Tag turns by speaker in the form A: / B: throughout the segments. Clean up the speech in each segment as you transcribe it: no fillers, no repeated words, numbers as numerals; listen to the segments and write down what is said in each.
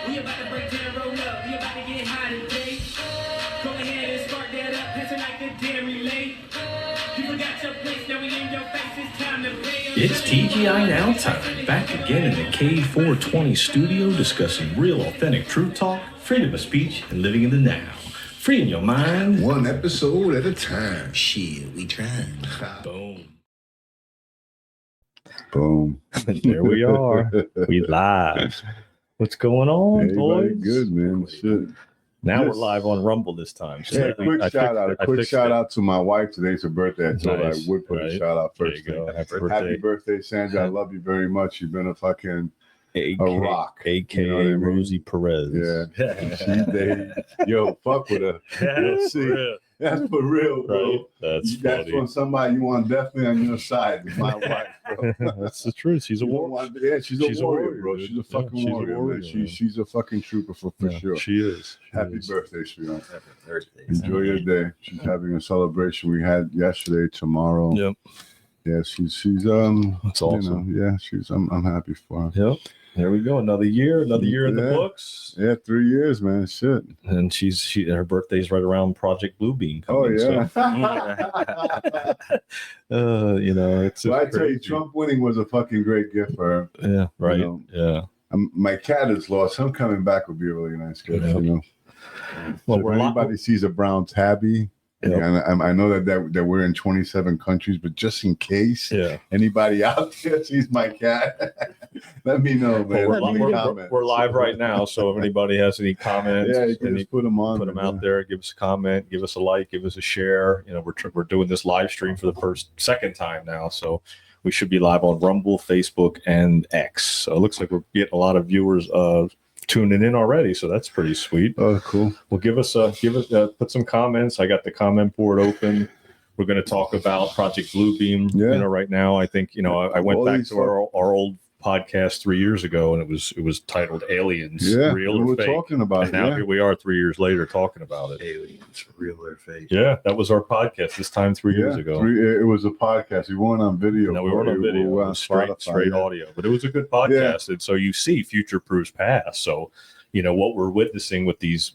A: We about to break down, roll up. We about to get high today. Go ahead and spark that up, passing like a damn relay. You forgot your place, now we in your face. It's time to pay. It's TGI Now time. Back again in the K420 studio, discussing real, authentic truth talk, freedom of speech, and living in the now. Freeing your mind.
B: One episode at a time. Shit, we trying.
A: Boom.
C: Boom.
D: There we are. We live. What's going on,
C: Everybody
D: boys?
C: good, man. Shit.
D: Now
C: Yes.
D: we're live on Rumble this time. So
C: Yeah, quick shout out to my wife. Today's her birthday, so
D: Nice.
C: I would put a shout out first.
D: There you go.
C: Happy birthday, Sandra. I love you very much. You've been a fucking a rock.
D: A.K.A.
C: You know what I mean?
D: Rosie Perez.
C: Yeah. Yo, fuck with her.
D: Yeah,
C: See,
D: for real.
C: that's for real, bro.
D: Right? That's
C: That's
D: funny.
C: when somebody you want definitely on your side is my wife, bro.
D: That's the truth. She's a
C: You don't
D: warrior.
C: want- yeah, she's a warrior, bro.
D: dude.
C: She's a fucking
D: she's
C: warrior, man.
D: man.
C: She's a fucking trooper for
D: Yeah,
C: sure.
D: She is. She
C: Happy
D: is.
C: birthday, sweetheart.
B: Happy birthday.
C: Enjoy your day. She's having a celebration we had yesterday, tomorrow.
D: Yep.
C: Yeah, she's
D: That's awesome.
C: You know, yeah, I'm happy for her.
D: Yep. There we go. Another year in the
C: Yeah.
D: books.
C: Yeah, 3 years, man. Shit.
D: And her birthday's right around Project Bluebeam coming.
C: Oh yeah.
D: You know, it's
C: Well, I
D: just
C: tell you,
D: crazy.
C: Trump winning was a fucking great gift for her.
D: Yeah, right.
C: know.
D: Yeah.
C: My cat is lost. Him coming back would be a really nice gift.
D: Yeah.
C: You know.
D: Well,
C: So
D: we're
C: if anybody sees a brown tabby,
D: Yep.
C: and I know that we're in 27 countries, but just in case
D: Yeah.
C: anybody out there sees my cat, let me know, man.
D: Well,
C: Leave comments.
D: we're live right now, so if anybody has any comments,
C: Yeah, you can just put them on.
D: put them out there. Give us a comment, give us a like, give us a share. You know, we're doing this live stream for the second time now, so we should be live on Rumble, Facebook, and X. So it looks like we're getting a lot of viewers tuning in already, so that's pretty sweet.
C: Oh, cool.
D: Well, put some comments. I got the comment board open. We're going to talk about Project Bluebeam.
C: Yeah.
D: You know, right now, I think I went
C: All
D: back
C: these
D: to our old podcast 3 years ago, and it was titled "Aliens,
C: Yeah,
D: Real
C: we
D: or
C: were
D: Fake."
C: talking about
D: And
C: it.
D: now
C: Yeah.
D: here we are 3 years later talking about it.
B: Aliens, real or fake?
D: Yeah, that was our podcast this time 3 years
C: Yeah,
D: ago.
C: it was a podcast. We weren't on video.
D: No, we weren't on video.
C: We were
D: It
C: on
D: was straight
C: Spotify, yeah.
D: audio, but it was a good podcast. And so you see future proofs past. So, you know, what we're witnessing with these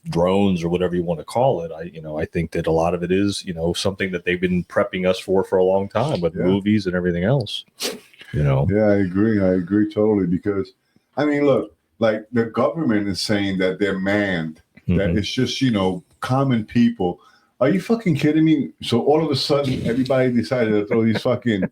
D: drones or whatever you want to call it, I think that a lot of it is, something that they've been prepping us for a long time with
C: Yeah.
D: movies and everything else.
C: Yeah, I agree totally, because I mean, look, like the government is saying that they're manned, that
D: Mhm.
C: it's just, common people. Are you fucking kidding me? So all of a sudden, everybody decided to throw these fucking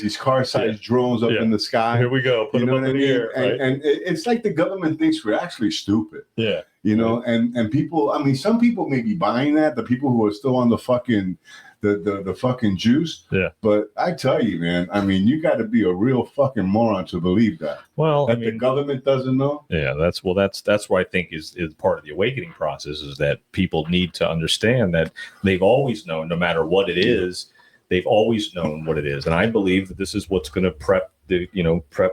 C: these car-sized drones up
D: Yeah.
C: in the sky.
D: Here we go. Put
C: You
D: them
C: know
D: up
C: what I
D: in the
C: mean?
D: air. Right?
C: And it's like the government thinks we're actually stupid,
D: Yeah.
C: and people, I mean, some people may be buying that, the people who are still on the fucking, the fucking juice.
D: Yeah.
C: But I tell you, man, I mean, you got to be a real fucking moron to believe that.
D: Well,
C: That the government doesn't know.
D: Yeah, that's what I think is part of the awakening process, is that people need to understand that they've always known, no matter what it is, they've always known what it is. And I believe that this is what's going to prep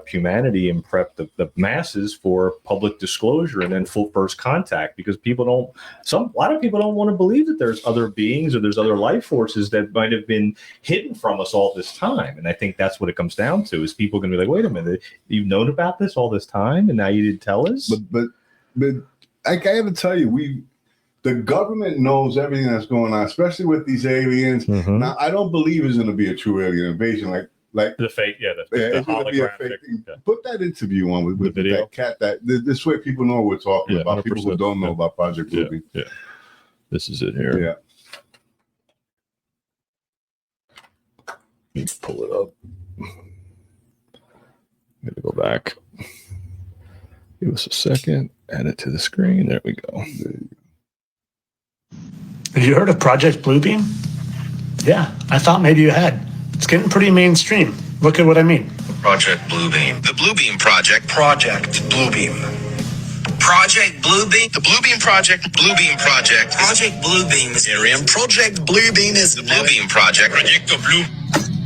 D: humanity and prep the masses for public disclosure and then full first contact, because a lot of people don't want to believe that there's other beings or there's other life forces that might have been hidden from us all this time. And I think that's what it comes down to, is people going to be like, wait a minute, you've known about this all this time and now you didn't tell us?
C: But I got to tell you, the government knows everything that's going on, especially with these aliens.
D: Mhm.
C: Now, I don't believe it's going to be a true alien invasion, like
D: The fake, the
C: it's going to be a
D: holographic.
C: fake thing.
D: Yeah.
C: Put that interview on with
D: The video?
C: that cat. This way, people know what we're talking
D: Yeah,
C: about. People who
D: 100%.
C: don't know about Project
D: Yeah,
C: Bluebeam.
D: yeah. This is it here.
C: Yeah.
D: Let me pull it up. I'm going to go back. Give us a second. Add it to the screen. There we go.
E: Have you heard of Project Bluebeam? Yeah, I thought maybe you had. It's getting pretty mainstream. Look at what I mean.
F: Project Bluebeam. The Bluebeam Project. Project Bluebeam. Project Bluebeam. The Bluebeam Project. Bluebeam Project. Project Bluebeam is Miriam. Project Bluebeam is the Bluebeam Project. Project Blue.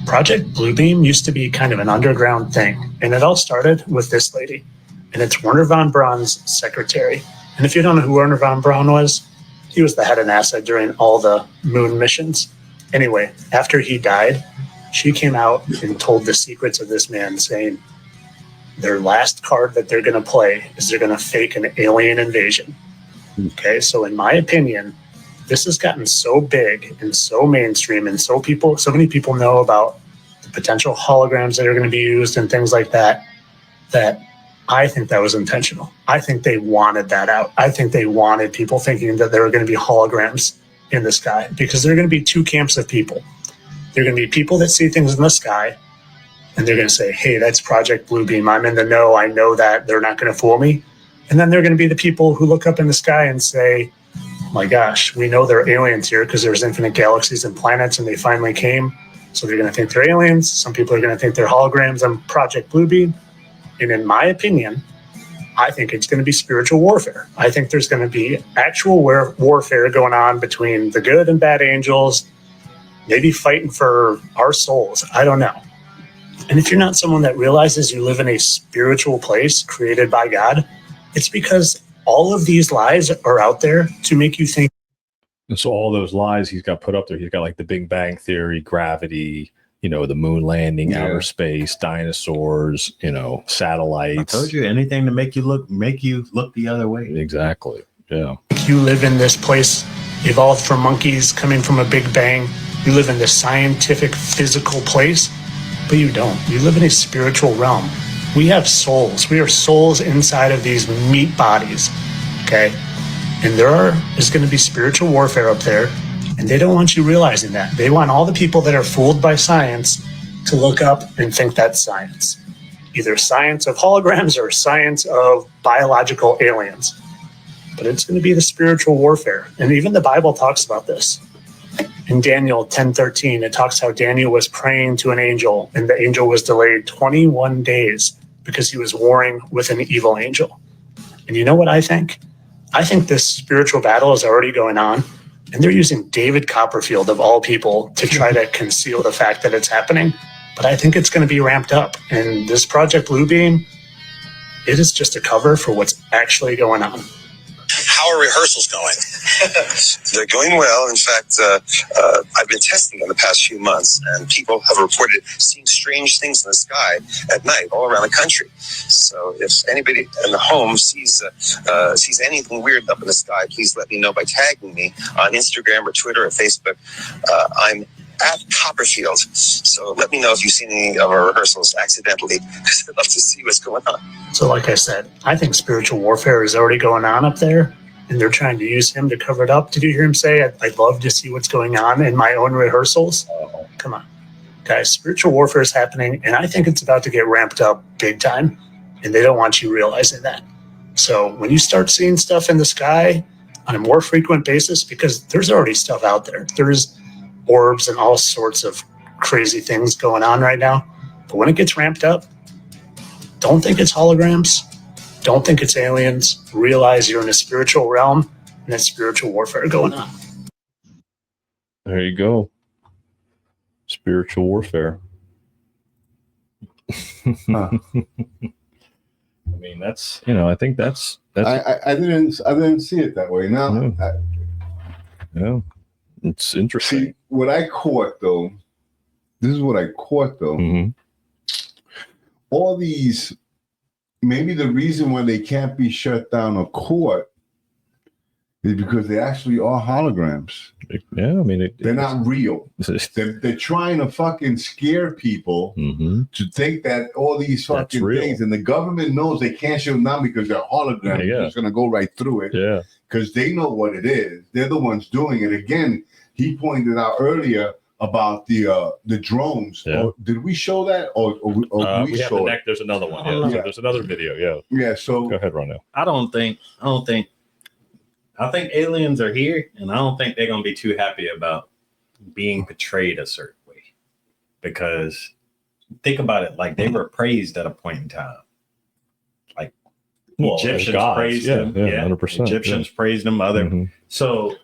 E: Project Bluebeam used to be kind of an underground thing, and it all started with this lady, and it's Werner Von Braun's secretary. And if you don't know who Werner Von Braun was, He was the head of NASA during all the moon missions. Anyway, after he died, she came out and told the secrets of this man, saying their last card that they're going to play is they're going to fake an alien invasion. Okay, so in my opinion, this has gotten so big and so mainstream, and so many people know about the potential holograms that are going to be used and things like that, that I think that was intentional. I think they wanted that out. I think they wanted people thinking that there were going to be holograms in the sky, because there are going to be two camps of people. There are going to be people that see things in the sky, and they're going to say, hey, that's Project Bluebeam. I'm in the know. I know that. They're not going to fool me. And then there are going to be the people who look up in the sky and say, oh my gosh, we know there are aliens here because there's infinite galaxies and planets, and they finally came. So they're going to think they're aliens. Some people are going to think they're holograms on Project Bluebeam. And in my opinion, I think it's going to be spiritual warfare. I think there's going to be actual warfare going on between the good and bad angels, maybe fighting for our souls. I don't know. And if you're not someone that realizes you live in a spiritual place created by God, it's because all of these lies are out there to make you think.
D: And so all those lies he's got put up there, he's got like the Big Bang Theory, gravity, the moon landing, outer space, dinosaurs, satellites.
B: I told you, anything to make you look the other way.
D: Exactly. Yeah.
E: You live in this place evolved from monkeys coming from a Big Bang. You live in this scientific, physical place, but you don't. You live in a spiritual realm. We have souls. We are souls inside of these meat bodies, okay? And there is going to be spiritual warfare up there, and they don't want you realizing that. They want all the people that are fooled by science to look up and think that's science. Either science of holograms or science of biological aliens. But it's going to be the spiritual warfare. And even the Bible talks about this. In Daniel 10:13, it talks how Daniel was praying to an angel, and the angel was delayed 21 days because he was warring with an evil angel. And you know what I think? I think this spiritual battle is already going on, and they're using David Copperfield, of all people, to try to conceal the fact that it's happening. But I think it's going to be ramped up. And this Project Bluebeam, it is just a cover for what's actually going on.
F: How are rehearsals going? They're going well. In fact, I've been testing them the past few months, and people have reported seeing strange things in the sky at night all around the country. So if anybody in the home sees anything weird up in the sky, please let me know by tagging me on Instagram or Twitter or Facebook. I'm at Copperfield. So let me know if you've seen any of our rehearsals accidentally, because I'd love to see what's going on.
E: So like I said, I think spiritual warfare is already going on up there, and they're trying to use him to cover it up. Did you hear him say, I'd love to see what's going on in my own rehearsals? Come on. Guys, spiritual warfare is happening, and I think it's about to get ramped up big time, and they don't want you realizing that. So when you start seeing stuff in the sky on a more frequent basis, because there's already stuff out there. There's orbs and all sorts of crazy things going on right now. But when it gets ramped up, don't think it's holograms. Don't think it's aliens. Realize you're in a spiritual realm, and there's spiritual warfare going on.
D: There you go. Spiritual warfare.
C: Huh.
D: I mean, that's I think that's
C: I didn't see it that way. Now,
D: yeah, it's interesting.
C: See, what I caught though, this is what I caught though.
D: Mm-hmm.
C: All these, maybe the reason why they can't be shut down or caught is because they actually are holograms.
D: Yeah, I mean,
C: they're not real. They're trying to fucking scare people to think that all these fucking things, and the government knows they can't shut them down because they're holograms. They're just gonna go right through it.
D: Yeah, because
C: they know what it is. They're the ones doing it. Again, he pointed out earlier about the drones.
D: Yeah.
C: Did we show that, or
D: we have the neck? There's another one. Yeah. So there's another video. Yeah.
C: Yeah. So
D: go ahead, Ronell.
G: I think aliens are here, and I don't think they're going to be too happy about being portrayed a certain way. Because think about it, like they were praised at a point in time. Like Egyptians praised them. Yeah, 100%. Egyptians praised them. So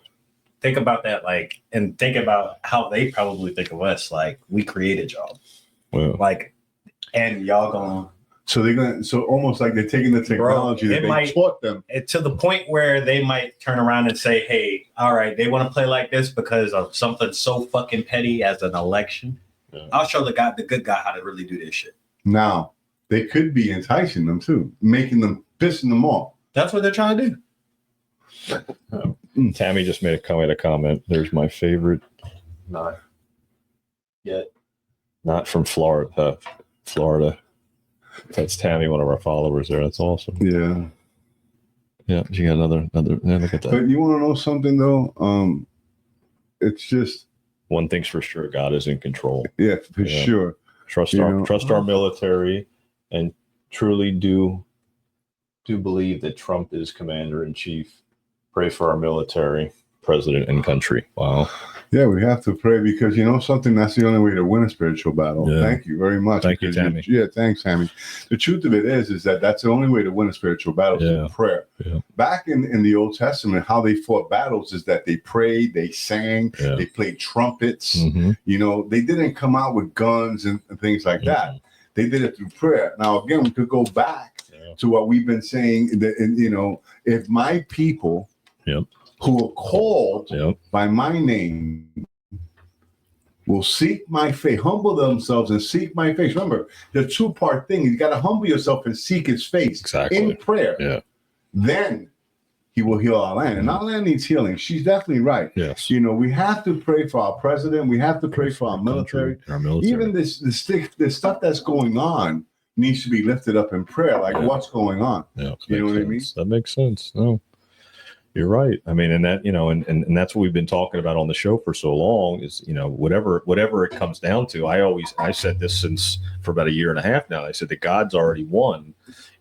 G: think about that, like, and think about how they probably think of us. Like, we created y'all.
D: Well,
G: like, and y'all gonna
C: So so almost like they're taking the technology that they taught them.
G: To the point where they might turn around and say, hey, all right, they want to play like this because of something so fucking petty as an election. Yeah. I'll show the good guy how to really do this shit.
C: Now, they could be enticing them too, pissing them off.
G: That's what they're trying to
D: do. Tammy just made a comment. There's my favorite.
G: Not yet.
D: Not from Florida. That's Tammy, one of our followers there. That's awesome.
C: Yeah.
D: Yeah, she got another. Yeah, look at that.
C: But you want to know something though? It's just
D: one thing's for sure: God is in control.
C: Yeah, for sure.
D: Trust our military, and truly do believe that Trump is commander in chief. Pray for our military, president, and country. Wow.
C: Yeah, we have to pray because something. That's the only way to win a spiritual battle. Yeah. Thank you very much.
D: Thank you, Tammy.
C: Yeah, thanks, Tammy. The truth of it is that that's the only way to win a spiritual battle through prayer. Yeah. Back in the Old Testament, how they fought battles is that they prayed, they sang, they played trumpets. Mm-hmm. They didn't come out with guns and things like that. They did it through prayer. Now, again, we could go back to what we've been saying. That if my people.
D: Yep.
C: Who are called by my name will seek my face, humble themselves and seek my face. Remember, the two-part thing. You got to humble yourself and seek his face in prayer. Yeah. Then he will heal our land. And our land needs healing. She's definitely right.
D: Yes.
C: We have to pray for our president. We have to pray for our military. Even this stuff that's going on needs to be lifted up in prayer. Like what's going on?
D: Yeah.
C: You know what I mean?
D: That makes sense. No. You're right. I mean, and that, and that's what we've been talking about on the show for so long is, whatever it comes down to. I said this for about a year and a half now. I said that God's already won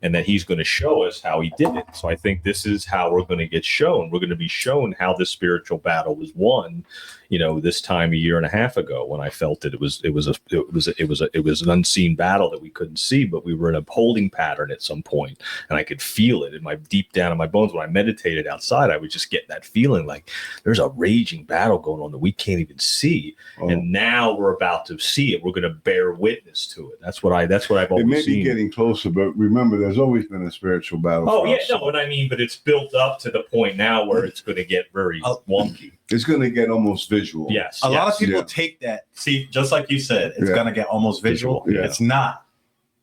D: and that he's going to show us how he did it. So I think this is how we're going to get shown. We're going to be shown how this spiritual battle was won, this time a year and a half ago when I felt that it was an unseen battle that we couldn't see, but we were in a holding pattern at some point, and I could feel it in my deep down in my bones. When I meditated outside, I would just get that feeling like there's a raging battle going on that we can't even see. Oh. And now we're about to see it. We're going to bear witness to it. That's what I've always seen.
C: It may be getting closer, but remember, there's always been a spiritual battle.
D: Oh yeah, no, what I mean, but it's built up to the point now where it's going to get very wonky.
C: It's going to get almost visual.
D: Yes.
G: A lot of people take that. See, just like you said, it's going to get almost visual. Yeah. It's not.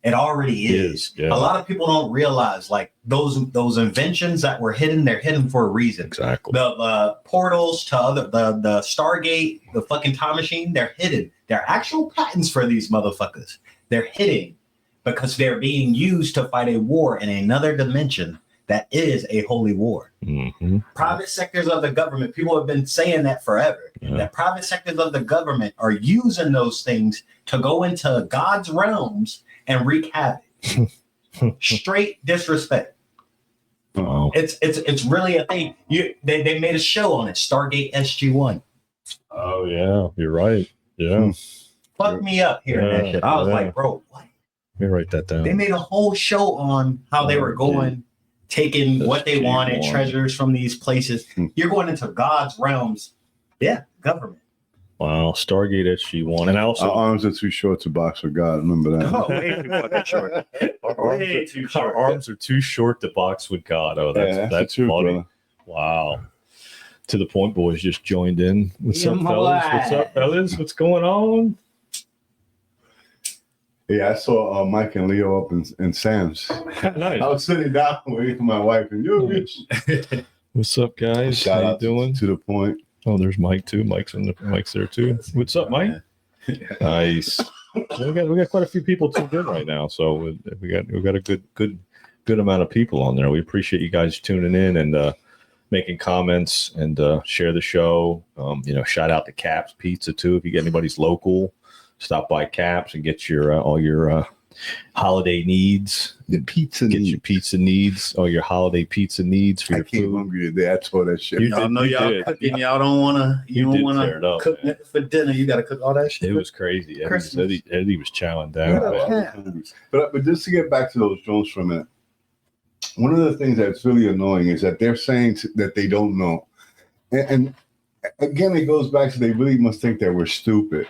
G: It already is. Yeah. A lot of people don't realize like those inventions that were hidden, they're hidden for a reason.
D: Exactly.
G: The portals to the Stargate, the fucking time machine, they're hidden. They're actual patents for these motherfuckers. They're hidden because they're being used to fight a war in another dimension that is a holy war. Mm-hmm. Private sectors of the government, people have been saying that forever, that private sectors of the government are using those things to go into God's realms and wreak havoc. Straight disrespect.
D: Oh.
G: It's really a thing. They made a show on it, Stargate SG-1.
D: Oh, yeah, you're right. Yeah.
G: Fuck me up hearing that shit. I was like, bro, what?
D: Let me write that down.
G: They made a whole show on how they were going, taking what they wanted, treasures from these places. You're going into God's realms. Yeah, government.
D: Wow, Stargate SG-1. And I also...
C: Our arms are too short to box with God. Remember that.
G: Oh, way too fucking short. Way too short.
D: Our arms are too short to box with God. Oh, that's funny. Brother. Wow. To the Point Boys just joined in. What's up, fellas? What's up, fellas? What's going on?
C: Yeah, I saw Mike and Leo up in Sam's.
D: Nice.
C: I was sitting down waiting for my wife, and you're rich.
D: What's up, guys?
C: Shout
D: How
C: out
D: you doing?
C: To the Point.
D: Oh, there's Mike too. Mike's there too. What's up, Mike? Yeah. Nice. We got quite a few people tuned in right now, so we got a good amount of people on there. We appreciate you guys tuning in and making comments and share the show. Shout out to Caps Pizza too. If you get anybody's local, stop by Caps and get your all your holiday needs.
C: The pizza
D: get your pizza needs, all your holiday pizza needs for your food. I came
C: hungry today. I tore that shit.
G: Y'all know y'all cooking. Y'all don't want to cook for dinner. You got to cook all that shit.
D: It was crazy. Eddie was chowing down.
C: But just to get back to those drones for a minute, one of the things that's really annoying is that they're saying that they don't know. And again, it goes back to they really must think that we're stupid.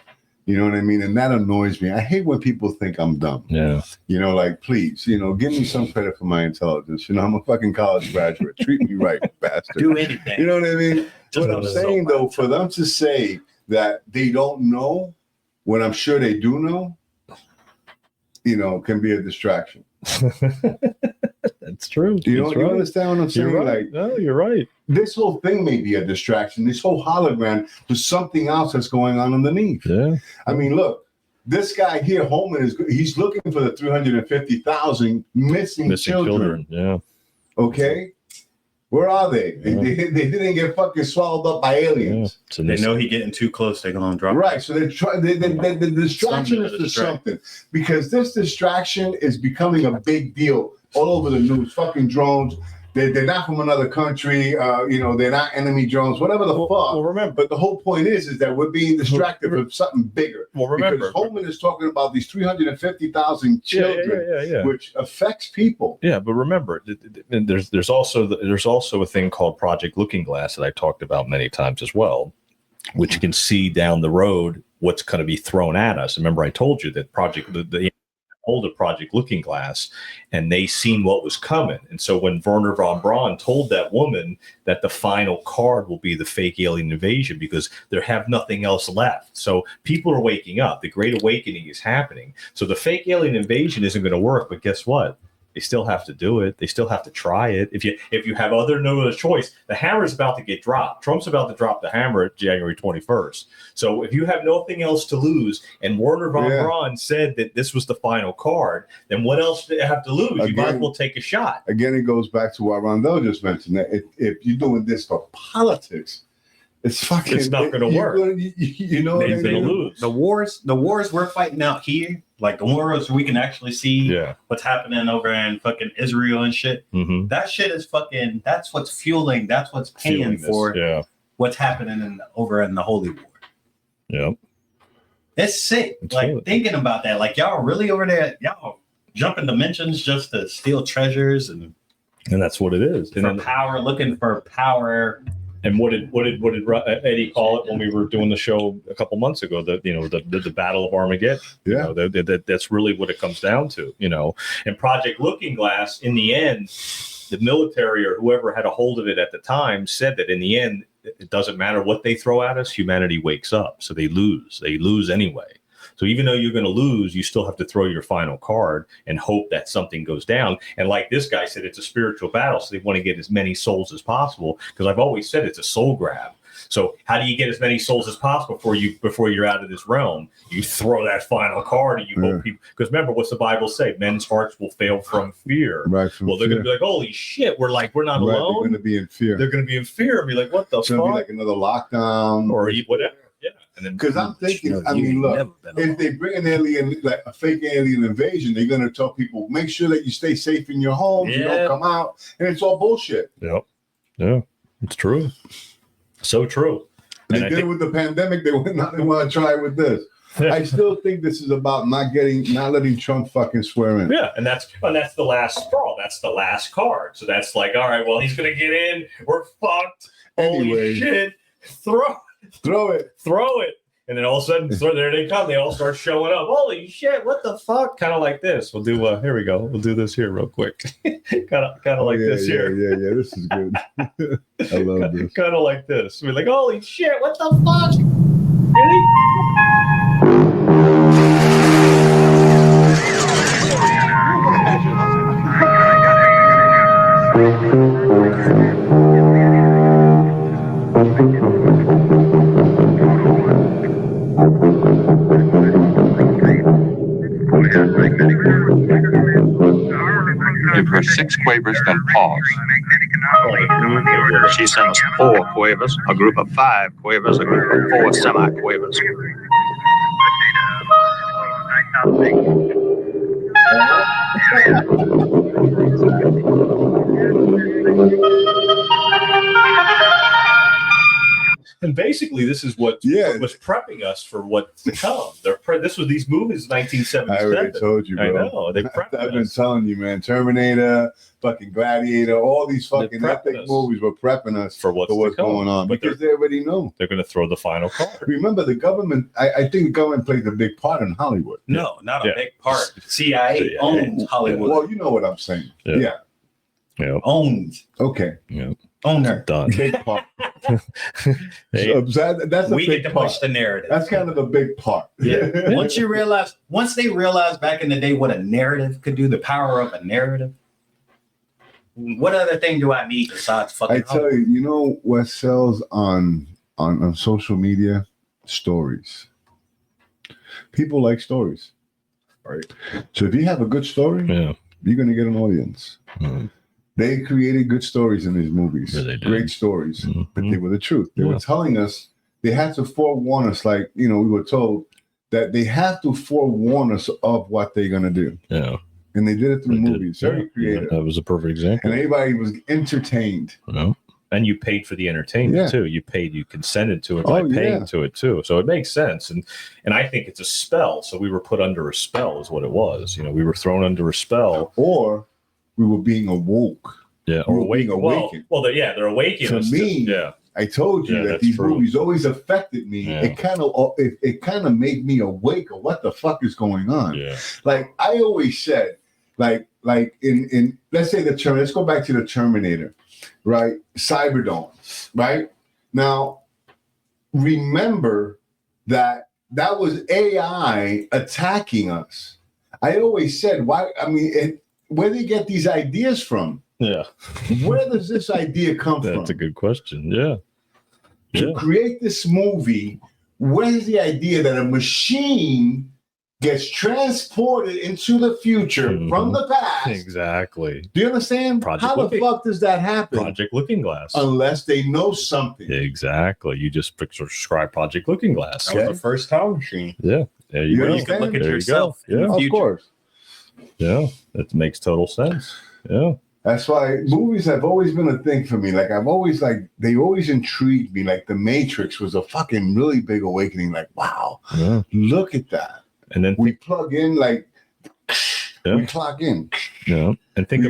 C: You know what I mean? And that annoys me. I hate when people think I'm dumb.
D: Yeah.
C: You know, like, please, you know, give me some credit for my intelligence. You know, I'm a fucking college graduate. Treat me right, bastard.
G: Do anything.
C: You know what I mean?
G: Just
C: What I'm saying, though, for them to say that they don't know when I'm sure they do know, you know, can be a distraction.
D: That's true.
C: You know, you understand what I'm saying?
D: You're right.
C: Like,
D: no, you're right.
C: This whole thing may be a distraction. This whole hologram to something else that's going on underneath.
D: Yeah.
C: I mean, look, this guy here, Holman, he's looking for the 350,000 missing children.
D: Yeah.
C: Okay? Where are they?
D: Yeah.
C: They didn't get fucking swallowed up by aliens.
D: Yeah. So
G: they know he's getting too close. They're going to drop.
C: Right. So the distraction is for something. Because this distraction is becoming a big deal all over the news. Fucking drones. They're not from another country. You know, they're not enemy drones, whatever the fuck.
D: Well, remember.
C: But the whole point is that we're being distracted from something bigger.
D: Well, remember.
C: Because Holman is talking about these 350,000 children, which affects people.
D: Yeah, but remember, there's also a thing called Project Looking Glass that I talked about many times as well, which can see down the road what's going to be thrown at us. Remember, I told you that the older Project Looking Glass, and they seen what was coming. And so when Werner Von Braun told that woman that the final card will be the fake alien invasion because they have nothing else left. So people are waking up. The Great Awakening is happening. So the fake alien invasion isn't going to work, but guess what? They still have to do it. They still have to try it. If you have no other choice, the hammer is about to get dropped. Trump's about to drop the hammer at January 21st. So if you have nothing else to lose, and Werner Von Braun said that this was the final card, then what else do you have to lose? You might as well take a shot.
C: Again, it goes back to what Rondell just mentioned. That if you're doing this for politics, it's not
D: going to work.
C: You know,
D: they're going to lose.
G: The wars we're fighting out here, like the wars we can actually see what's happening over in fucking Israel and shit.
D: Mm-hmm.
G: That shit is fucking. That's what's fueling. That's what's paying for what's happening over in the Holy War.
D: Yep.
G: It's sick. Thinking about that, like y'all really over there, y'all jumping dimensions just to steal treasures and
D: that's what it is.
G: For power, looking for power.
D: And what did Eddie call it when we were doing the show a couple months ago? The Battle of Armageddon.
C: Yeah,
D: you know, that's really what it comes down to. You know, and Project Looking Glass. In the end, the military or whoever had a hold of it at the time said that in the end, it doesn't matter what they throw at us. Humanity wakes up, so they lose. They lose anyway. So even though you're going to lose, you still have to throw your final card and hope that something goes down. And like this guy said, it's a spiritual battle. So they want to get as many souls as possible. Because I've always said it's a soul grab. So how do you get as many souls as possible before you're out of this realm? You throw that final card and you hope people. Because remember, what's the Bible say? Men's hearts will fail from fear.
C: Right.
D: They're going to be like, holy shit, we're not alone.
C: They're going to be in fear.
D: They're going to be in fear and be like, what the fuck?
C: It's going to be like another lockdown
D: or whatever. Yeah,
C: because I'm thinking, I mean, look, if they bring an alien, like a fake alien invasion, they're going to tell people, make sure that you stay safe in your homes, you don't come out, and it's all bullshit.
D: Yep. Yeah, it's true. So true.
C: They did it with the pandemic. They want to try it with this. I still think this is about not letting Trump fucking swear in.
D: Yeah, and that's the last straw. That's the last card. So that's like, all right, well, he's going to get in. We're fucked.
C: Anyway.
D: Holy shit. Throw it. And then all of a sudden, there they come. They all start showing up. Holy shit, what the fuck? Kind of like this. We'll do, here we go. We'll do this here real quick. kind of like this here.
C: Yeah, this is good. I love this.
D: Kind of like this. We're like, holy shit, what the fuck? Really?
H: Give her 6 quavers, then pause. She sent us 4 quavers, a group of 5 quavers, a group of 4 semi-quavers.
D: And basically, this is what was prepping us for what's to come. These movies, 1977.
C: I already told you, bro.
D: I know. I've
C: been telling you, man. Terminator, fucking Gladiator, all these fucking epic movies were prepping us
D: for what's
C: going on,
D: but
C: because they already know.
D: They're going to throw the final card.
C: Remember, the government, I think the government plays a big part in Hollywood.
G: No, not a big part. CIA owns Hollywood.
C: Well, you know what I'm saying. Yeah.
G: Owns.
C: Okay.
D: Yeah.
G: Owner.
D: Done.
C: Big part. That's a
G: we
C: big
G: get to
C: part.
G: push the narrative.
C: That's kind of a big part.
G: Yeah. Once they realized back in the day what a narrative could do, the power of a narrative. What other thing do I need besides fucking?
C: I tell you, you know what sells on social media? Stories. People like stories, right? So if you have a good story, you're gonna get an audience. They created good stories in these movies, great stories, but they were the truth. They were telling us, they had to forewarn us, like, we were told that they have to forewarn us of what they're going to do. Yeah. And they did it through movies. Very creative.
D: That was a perfect example.
C: And everybody was entertained.
D: And you paid for the entertainment too. You consented to it by paying to it too. So it makes sense. And I think it's a spell. So we were put under a spell is what it was. We were thrown under a spell.
C: Or we were being awoke.
D: Yeah, or being awakened. Well, they're awakening
C: to
D: us.
C: Me, I told you that these movies always affected me. Yeah. It kind of made me awake of what the fuck is going on. Yeah. Like I always said, like in let's say let's go back to the Terminator, right? Cyberdawn, right? Now, remember that was AI attacking us. I always said, why? I mean, where do you get these ideas from? Yeah. Where does this idea come from?
D: That's a good question. Yeah.
C: To create this movie, where's the idea that a machine gets transported into the future from the past?
D: Exactly.
C: Do you understand? The fuck does that happen?
D: Project Looking Glass.
C: Unless they know something.
D: Exactly. You just describe Project Looking Glass.
G: That was the first time machine.
D: Yeah. There you go.
G: You can look at yourself.
C: Yeah, of course.
D: Yeah. That makes total sense. Yeah.
C: That's why movies have always been a thing for me. Like they always intrigued me. Like The Matrix was a fucking really big awakening. Like, wow, look at that.
D: And then
C: we plug in, we clock in.
D: Yeah. And think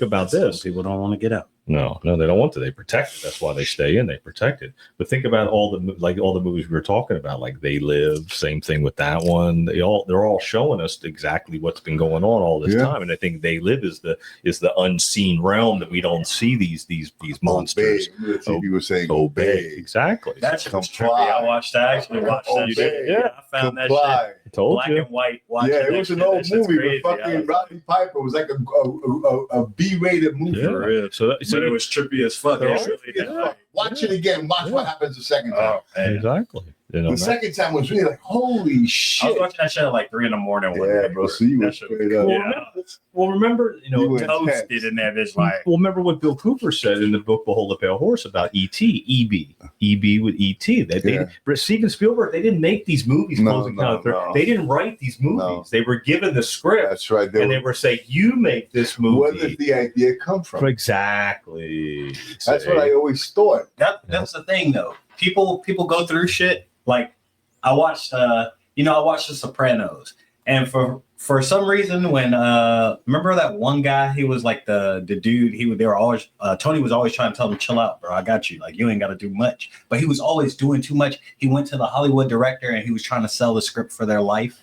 D: about this.
G: People don't want to get out.
D: No, they don't want to. They protect it. That's why they stay in. They protect it. But think about all the movies we were talking about, like They Live. Same thing with that one. They're all showing us exactly what's been going on all this time. And I think They Live is the unseen realm that we don't see these monsters.
C: You were saying
D: obey. Exactly.
G: That's trippy. I actually watched that.
C: Yeah,
G: I found that shit.
D: Black
G: and white.
C: Yeah, it was an old movie, but fucking Rodney Piper was like a B-rated movie.
D: Yeah.
G: So it was trippy as fuck.
C: Watch it again. Watch what happens the second time.
D: Exactly.
C: The second time was really like, holy shit.
G: I was watching that shit at like 3 a.m.
C: Yeah, bro. So you were straight up.
D: Well, remember,
G: toasted in that bitch. Like,
D: well, remember what Bill Cooper said in the book Behold the Pale Horse about E.T., EB with E.T. Steven Spielberg, they didn't make these movies. They didn't write these movies. No. They were given the script.
C: That's right.
D: They were saying, you make this movie.
C: Where did the idea come from?
D: Exactly.
C: That's what I always thought.
G: That's the thing, though. People go through shit. Like I watched The Sopranos, and for some reason, when remember that one guy, he was like the dude. They were always Tony was always trying to tell him, chill out, bro. I got you. Like you ain't got to do much. But he was always doing too much. He went to the Hollywood director and he was trying to sell the script for their life.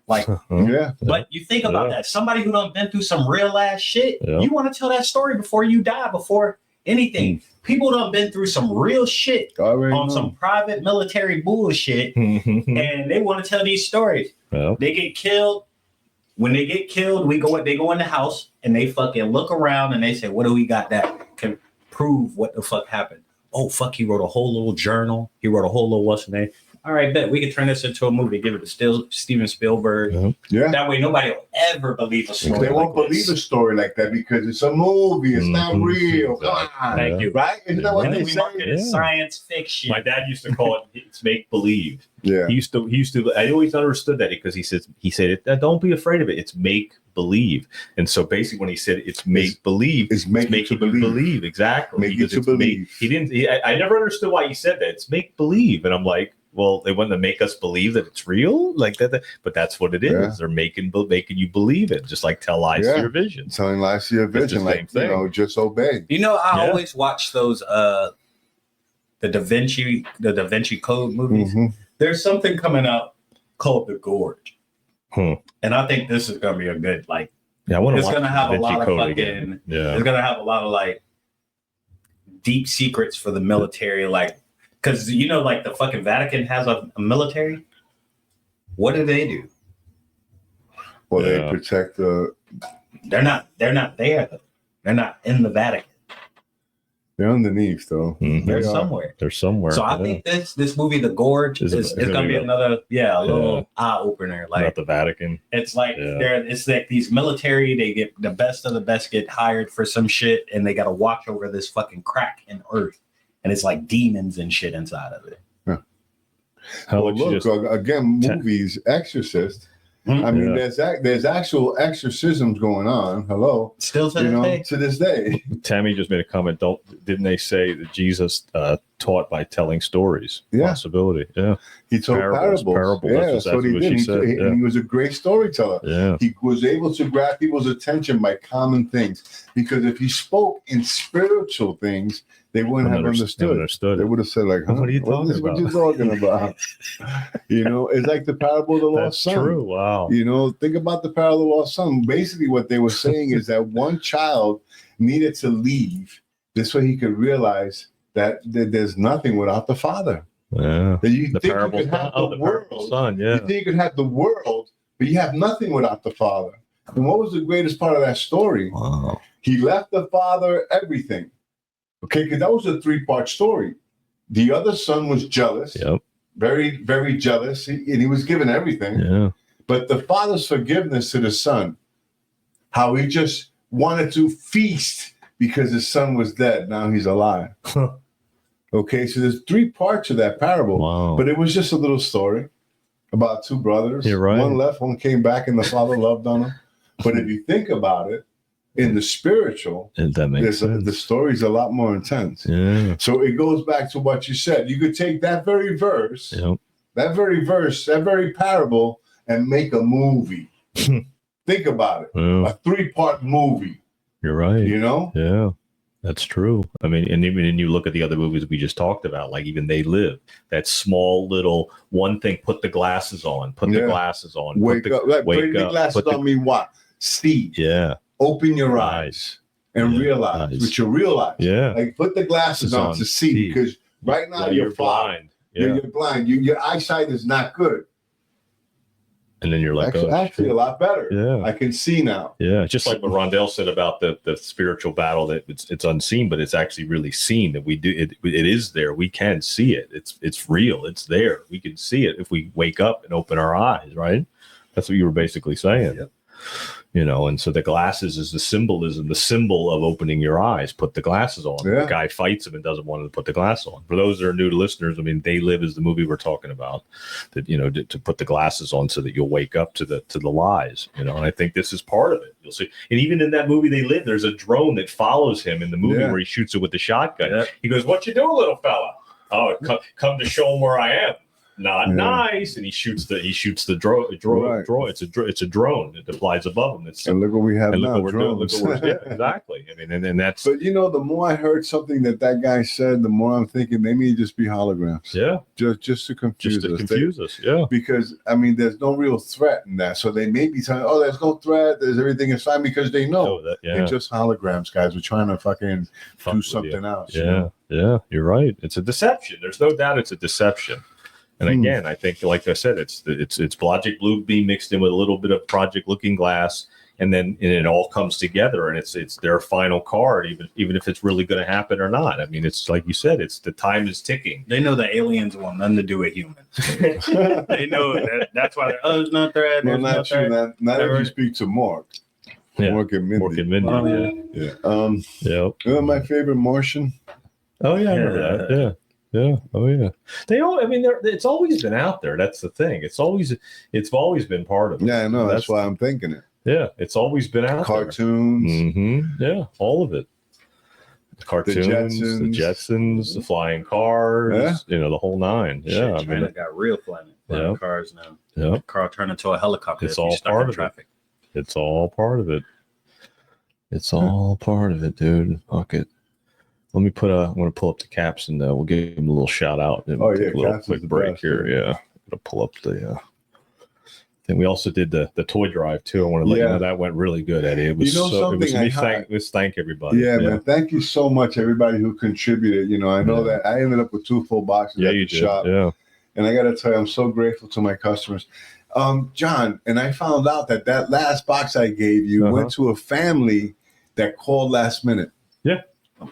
G: Like, But you think about that. Somebody who done been through some real ass shit. You want to tell that story before you die, before anything. People done been through some real shit on some private military bullshit, and they want to tell these stories. They get killed. When they get killed, they go in the house and they fucking look around and they say, "What do we got that can prove what the fuck happened?" Oh fuck, he wrote a whole little journal. He wrote a whole little what's the name. All right, bet we could turn this into a movie. Give it to Steven Spielberg. Yeah. That way, nobody will ever believe a story.
C: They won't believe a story like that because it's a movie. It's not real. Come on.
D: Thank you.
C: Right? Isn't that what they
G: say? It's science fiction.
D: My dad used to call it "it's make believe."
C: Yeah.
D: He used to. I always understood that because he said, "Don't be afraid of it. It's make believe." And so basically, when he said it's make believe,
C: it's make you believe.
D: Exactly.
C: Make you to believe.
D: I never understood why he said that. It's make believe, and I'm like, well, they want to make us believe that it's real, like that. But that's what it is.
C: Yeah.
D: They're making you believe it, just like tell lies to your vision.
C: Telling lies to your vision, like just obey.
G: I always watch those the Da Vinci Code movies.
C: Mm-hmm.
G: There's something coming out called The Gorge, and I think this is gonna be a good I want to. It's gonna have a lot of fucking. Yeah. It's gonna have a lot of deep secrets for the military, because the fucking Vatican has a military. What do they do?
C: Well, they protect the.
G: They're not there though. They're not in the Vatican.
C: They're underneath though.
D: Mm-hmm.
G: They're somewhere.
D: They're somewhere.
G: So I think this movie, The Gorge, is gonna be another a little eye opener.
D: Not the Vatican.
G: It's it's like these military, they get the best of the best get hired for some shit, and they gotta watch over this fucking crack in Earth, and it's like demons and shit inside of it.
C: Yeah. Again, movies, Exorcist. Mm-hmm. I mean, there's actual exorcisms going on. Hello,
G: still to this day.
D: Tammy just made a comment. Didn't they say that Jesus taught by telling stories?
C: Yeah,
D: possibility. Yeah,
C: he told parables. Yeah, that's what he did. And he was a great storyteller.
D: Yeah,
C: he was able to grab people's attention by common things. Because if he spoke in spiritual things, they wouldn't have understood. They would have said, like, huh?
D: What are you talking about?
C: What you talking about? It's like the parable of the lost son.
D: True. Wow.
C: Think about the parable of the lost son. Basically, what they were saying is that one child needed to leave. This way he could realize that there's nothing without the father.
D: Yeah.
C: That you think you could have the world.
D: Son, yeah.
C: You think you could have the world, but you have nothing without the father. And what was the greatest part of that story?
D: Wow.
C: He left the father everything. Okay, because that was a 3-part story. The other son was jealous.
D: Yep.
C: Very, very jealous. And he was given everything.
D: Yeah.
C: But the father's forgiveness to the son, how he just wanted to feast because his son was dead. Now he's alive. Okay, so there's 3 parts of that parable.
D: Wow.
C: But it was just a little story about 2 brothers.
D: You're right.
C: One left, one came back, and the father loved on him. But if you think about it, in the spiritual,
D: that makes sense.
C: The story's a lot more intense.
D: Yeah.
C: So it goes back to what you said. You could take that very verse, that very parable, and make a movie. Think about it. A 3-part movie.
D: You're right.
C: Yeah.
D: That's true. I mean, and even when you look at the other movies we just talked about, like even They Live, that small little one thing, put the glasses on, the glasses on.
C: Wake up. Putting the glasses on mean what? See.
D: Yeah.
C: Open your eyes and realize what you realize.
D: Yeah.
C: Like put the glasses on to see, because right now you're blind.
D: Yeah.
C: You're blind. Your eyesight is not good.
D: And then you're like,
C: actually a lot better.
D: Yeah.
C: I can see now.
D: Yeah. Just like what Rondell said about the spiritual battle, that it's unseen, but it's actually really seen, that we do it is there. We can see it. It's real. It's there. We can see it if we wake up and open our eyes, right? That's what you were basically saying.
C: Yep.
D: And so the glasses is the symbol of opening your eyes. Put the glasses on.
C: Yeah.
D: The guy fights him and doesn't want to put the glass on. For those that are new to listeners, I mean, They Live is the movie we're talking about. That to put the glasses on so that you'll wake up to the lies. And I think this is part of it. You'll see, and even in that movie They Live, there's a drone that follows him in the movie where he shoots it with the shotgun. Yeah. He goes, "What you doing, little fella?" "Oh, come to show him where I am." Not nice, and he shoots the drone.
C: Right.
D: It's a drone that flies above him.
C: And look what we have now.
D: Exactly. I mean, and that's.
C: But the more I heard something that guy said, the more I'm thinking they may just be holograms.
D: Yeah.
C: Just to confuse
D: us. Yeah.
C: Because there's no real threat in that. So they may be telling, "Oh, there's no threat. Everything is fine," because they know they're just holograms, guys. We're trying to fucking do something else.
D: Yeah. Yeah. You're right. It's a deception. There's no doubt it's a deception. And again, I think, like I said, it's Project Bluebeam mixed in with a little bit of Project Looking Glass, and then it all comes together, and it's their final card, even if it's really going to happen or not. I mean, it's like you said, it's the time is ticking.
G: They know the aliens want nothing to do with humans. They know that's why they're, it's not threat.
C: No, not true. Not if you speak to Mark.
D: Yeah.
C: Mark and Mindy.
D: Yeah.
C: My favorite Martian.
D: Oh yeah, I remember that. Yeah. Yeah. Oh yeah. They all. I mean, it's always been out there. That's the thing. It's always been part of it.
C: Yeah, I know. That's why I'm thinking it.
D: Yeah, it's always been out
C: Cartoons.
D: there. Mm-hmm. Yeah, all of it. the cartoons, the Jetsons, the flying cars, the whole nine. Yeah,
G: I mean, got real flying cars now.
D: Yeah,
G: car turned into a helicopter.
D: It's all part of traffic. It's all part of it. It's all part of it, dude. Fuck it. Let me I'm going to pull up the caps and we'll give him a little shout out. And we'll take a little quick break here. Yeah. I'm going to pull up the. And we also did the toy drive too. I want to let you know that went really good, Eddie. It was let's thank everybody.
C: Yeah, man. Thank you so much, everybody who contributed. I know that I ended up with 2 full boxes at the shop.
D: Yeah.
C: And I got to tell you, I'm so grateful to my customers. John, and I found out that last box I gave you went to a family that called last minute.
D: Yeah.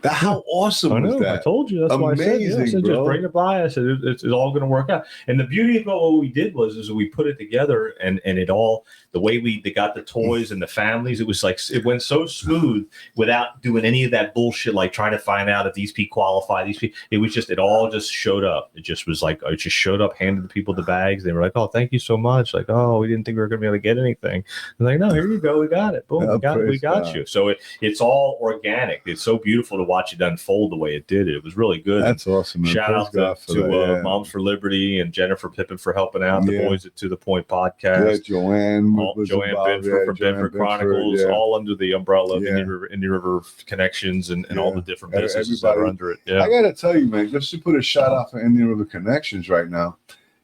C: How awesome was that?
D: I told you. That's
C: amazing,
D: why I said, just bring it by. I said, it's all going to work out. And the beauty about what we did is we put it together and it all, the way they got the toys and the families, it was like, it went so smooth without doing any of that bullshit, like trying to find out if these people qualify, it was just, it all just showed up. It just was like, it just showed up, handed the people the bags. They were like, oh, thank you so much. Like, oh, we didn't think we were going to be able to get anything. I'm like, no, here you go. We got it. Boom. We got you. So it's all organic. It's so beautiful to watch it unfold the way it did. It was really good.
C: That's awesome, man.
D: Shout out to Moms for Liberty and Jennifer Pippin for helping out, the boys at To The Point podcast.
C: Joanne
D: Binford from Denver Chronicles, all under the umbrella of Indie River Connections and all the different businesses that are under it. Yeah.
C: I got to tell you, man, just to put a shout out for Indie River Connections right now,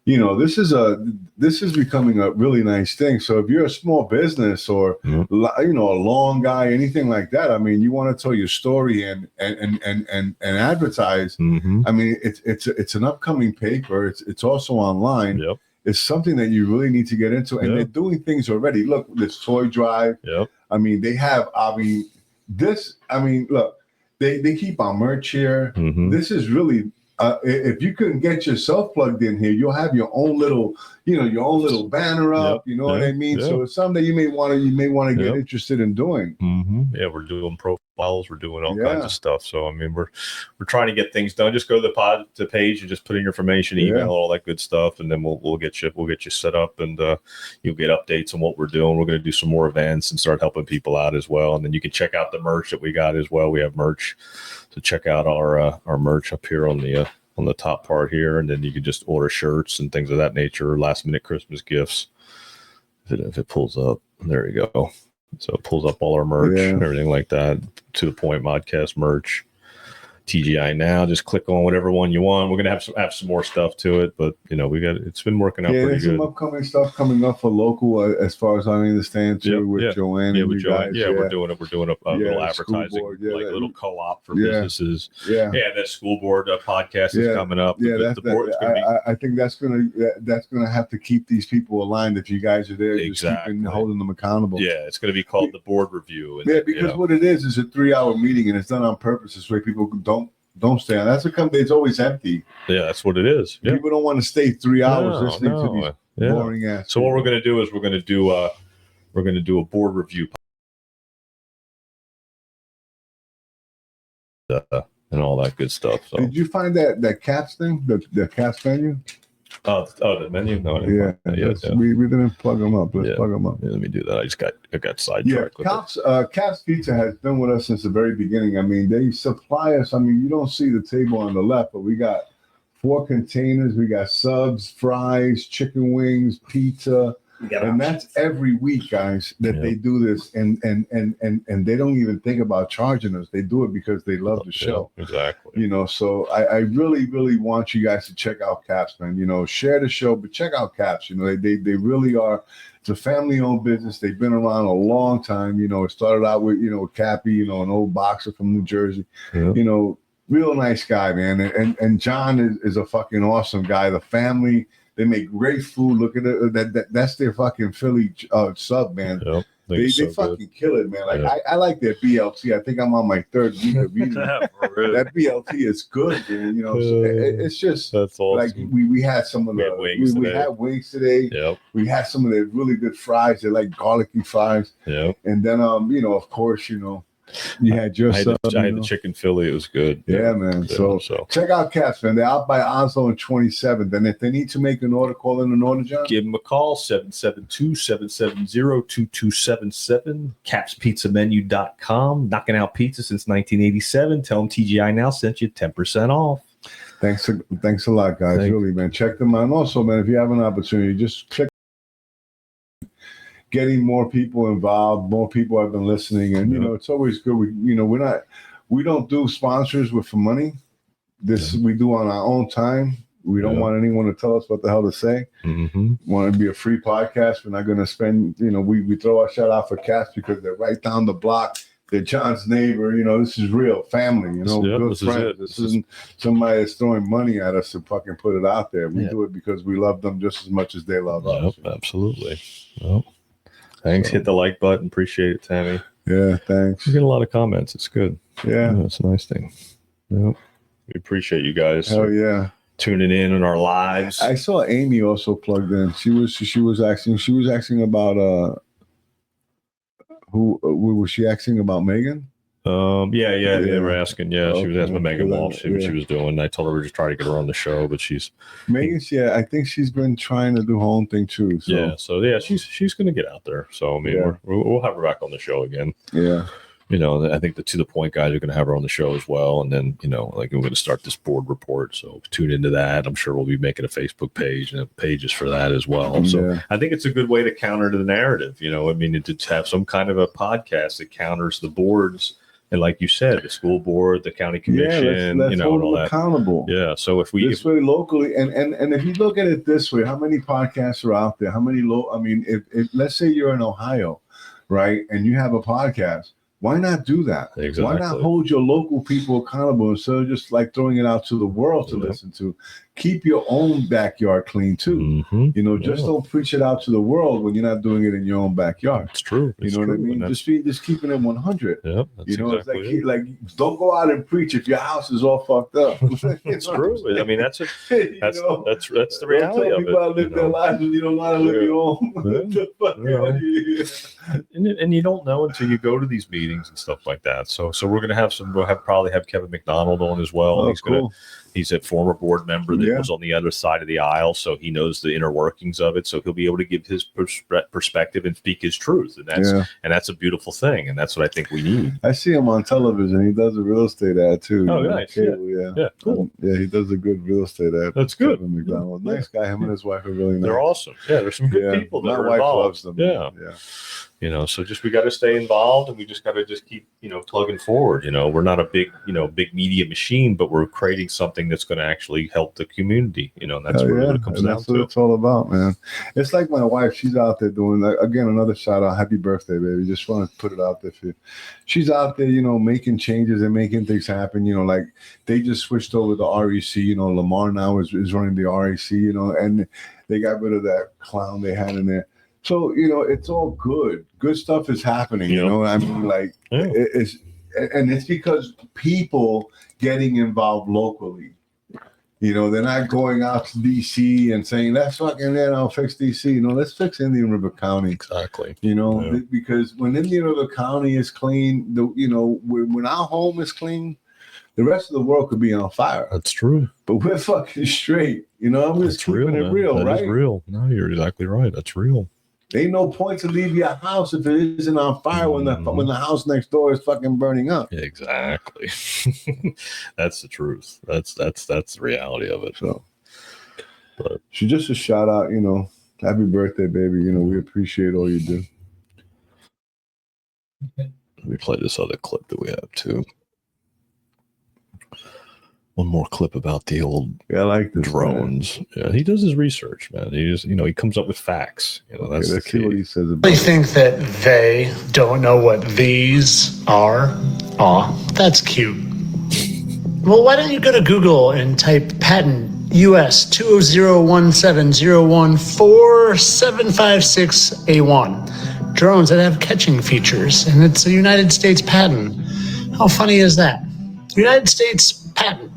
C: this is becoming a really nice thing. So if you're a small business or a long guy, anything like that, I mean, you want to tell your story and advertise.
D: Mm-hmm.
C: I mean, it's an upcoming paper. It's also online.
D: Yep.
C: It's something that you really need to get into, and they're doing things already. Look, this toy drive.
D: Yep.
C: I mean, they have. Look, they keep our merch here.
D: Mm-hmm.
C: This is really. If you couldn't get yourself plugged in here, you'll have your own little, your own little banner up. You know what I mean? So it's something that you may want to get interested in doing.
D: Mm-hmm. Yeah, we're doing profiles, we're doing all kinds of stuff. So I mean, we're trying to get things done. Just go to the page and just put in your information, email, all that good stuff, and then we'll get you set up, and you'll get updates on what we're doing. We're going to do some more events and start helping people out as well. And then you can check out the merch that we got as well. We have merch. So check out our merch up here on the top part here, and then you can just order shirts and things of that nature, last minute Christmas gifts. If it pulls up, there you go. So it pulls up all our merch and everything like that. To the Point Modcast merch. TGI now, just click on whatever one you want. We're gonna have some more stuff to it, but it's been working out pretty good.
C: There's some upcoming stuff coming up for local, as far as I understand too, with Joanne.
D: Yeah, with Joanne. We're doing a little advertising, like a little co-op for businesses. That school board podcast is coming up.
C: I think that's gonna have to keep these people aligned if you guys are there, just keeping holding them accountable.
D: Yeah, it's gonna be called the board review.
C: Because what it is a 3-hour meeting, and it's done on purpose. This way people don't stay on. That's what it's always empty.
D: Yeah, that's what it is. Yeah.
C: People don't want to stay 3 hours listening to these boring ass.
D: So what we're going to do is we're going to do a board review and all that good stuff. So
C: did you find that caps thing, the caps menu?
D: The menu? No,
C: we didn't plug them up. Let's plug them up.
D: Yeah, let me do that. I got sidetracked.
C: Caps Pizza has been with us since the very beginning. I mean, they supply us. I mean, you don't see the table on the left, but we got 4 containers. We got subs, fries, chicken wings, pizza. And that's every week, guys, that they do this, and they don't even think about charging us. They do it because they love the show.
D: Exactly.
C: So I really, really want you guys to check out Caps, man. Share the show, but check out Caps. They really are. It's a family-owned business. They've been around a long time. It started out with Cappy, an old boxer from New Jersey. Real nice guy, man. And John is a fucking awesome guy. The family. They make great food. Look at it. That's their fucking Philly sub, man. Yep, they fucking kill it, man. Like I like their BLT. I think I'm on my 3rd week of eating that BLT is good, man. So it's just
D: that's awesome.
C: Like we had some of the wings. We had wings today.
D: Yep.
C: We had some of their really good fries. They're like garlicky fries.
D: Yep.
C: And then of course You had your sub.
D: I had the chicken Philly. It was good.
C: Yeah, man. So check out Caps, man. They're out by Oslo and 27th. And if they need to make an order, call in an order, John.
D: Give them a call, 772-770-2277. CapsPizzaMenu.com. Knocking out pizza since 1987. Tell them TGI Now sent you 10% off.
C: Thanks a lot, guys. Really, man. Check them out. And also, man, if you have an opportunity, just check getting more people involved. More people have been listening, and it's always good. We don't do sponsors for money. This we do on our own time. We don't want anyone to tell us what the hell to say. Want to be a free podcast. We're not going to spend. We throw our shout out for Cats because they're right down the block. They're John's neighbor. This is real family. Good friends. This isn't somebody that's throwing money at us to fucking put it out there. We do it because we love them just as much as they love us.
D: Absolutely. Yep. Thanks. Hit the like button. Appreciate it, Tammy.
C: Yeah, thanks.
D: We get a lot of comments. It's good.
C: Yeah.
D: It's a nice thing. Yep. We appreciate you guys.
C: Hell yeah.
D: Tuning in our lives.
C: I saw Amy also plugged in. She was asking about who was she asking about Megan?
D: They were asking. Yeah, she was asking Megan Walsh, see what she was doing. I told her we're just trying to get her on the show, but
C: Megan's. Yeah, I think she's been trying to do her own thing too. So.
D: She's going to get out there. So I mean, we'll have her back on the show again.
C: Yeah.
D: I think the To The Point guys are going to have her on the show as well, and then we're going to start this board report. So tune into that. I'm sure we'll be making a Facebook page and pages for that as well. So I think it's a good way to counter the narrative. To have some kind of a podcast that counters the boards. And like you said, the school board, the county commission,
C: let's hold
D: all
C: them accountable.
D: Yeah. So if we
C: way locally, and if you look at it this way, how many podcasts are out there? How many if let's say you're in Ohio, right, and you have a podcast, why not do that?
D: Exactly.
C: Why not hold your local people accountable instead of just like throwing it out to the world to listen to? Keep your own backyard clean too. Just don't preach it out to the world when you're not doing it in your own backyard.
D: It's true.
C: What I mean? Just keeping it 100.
D: Yep.
C: It's like don't go out and preach if your house is all fucked up.
D: It's true. I mean, that's the reality of it.
C: People live their lives and you don't know how to live your own.
D: And you don't know until you go to these meetings and stuff like that. So we're gonna have probably have Kevin McDonald on as well.
C: Oh,
D: He's a former board member that was on the other side of the aisle, so he knows the inner workings of it. So he'll be able to give his perspective and speak his truth, and that's a beautiful thing, and that's what I think we need.
C: I see him on television. He does a real estate ad too.
D: Oh, nice.
C: Yeah, cool. He does a good real estate ad.
D: That's good.
C: McDonald, nice guy. Him and his wife are really nice.
D: They're awesome. Yeah, there's some good people.
C: My wife loves them.
D: Yeah. So we got to stay involved, and we just got to keep, plugging forward. We're not a big media machine, but we're creating something that's going to actually help the community. That's what it comes down to.
C: That's what it's all about, man. It's like my wife. She's out there doing, again, another shout out. Happy birthday, baby. Just want to put it out there for you. She's out there, making changes and making things happen. Like they just switched over to REC. Lamar now is running the REC. And they got rid of that clown they had in there. So, it's all good. Good stuff is happening, it's because people getting involved locally. They're not going out to D.C. and saying, let's fucking fix D.C. Let's fix Indian River County.
D: Exactly.
C: Because when Indian River County is clean, when our home is clean, the rest of the world could be on fire.
D: That's true.
C: But we're fucking straight. I'm just keeping it real, right? That is
D: real. No, you're exactly right. That's real.
C: Ain't no point to leave your house if it isn't on fire when the house next door is fucking burning up.
D: Exactly. That's the truth. That's the reality of it.
C: So just a shout out, happy birthday, baby. We appreciate all you do.
D: Let me play this other clip that we have too. One more clip about the old
C: I like this,
D: drones.
C: Man.
D: Yeah, he does his research, man. He just, he comes up with facts. That's the key.
C: What he says about
E: I think that they don't know what these are. Aw, that's cute. Well, why don't you go to Google and type patent US 20017014756A1. Drones that have catching features, and it's a United States patent. How funny is that? United States patent.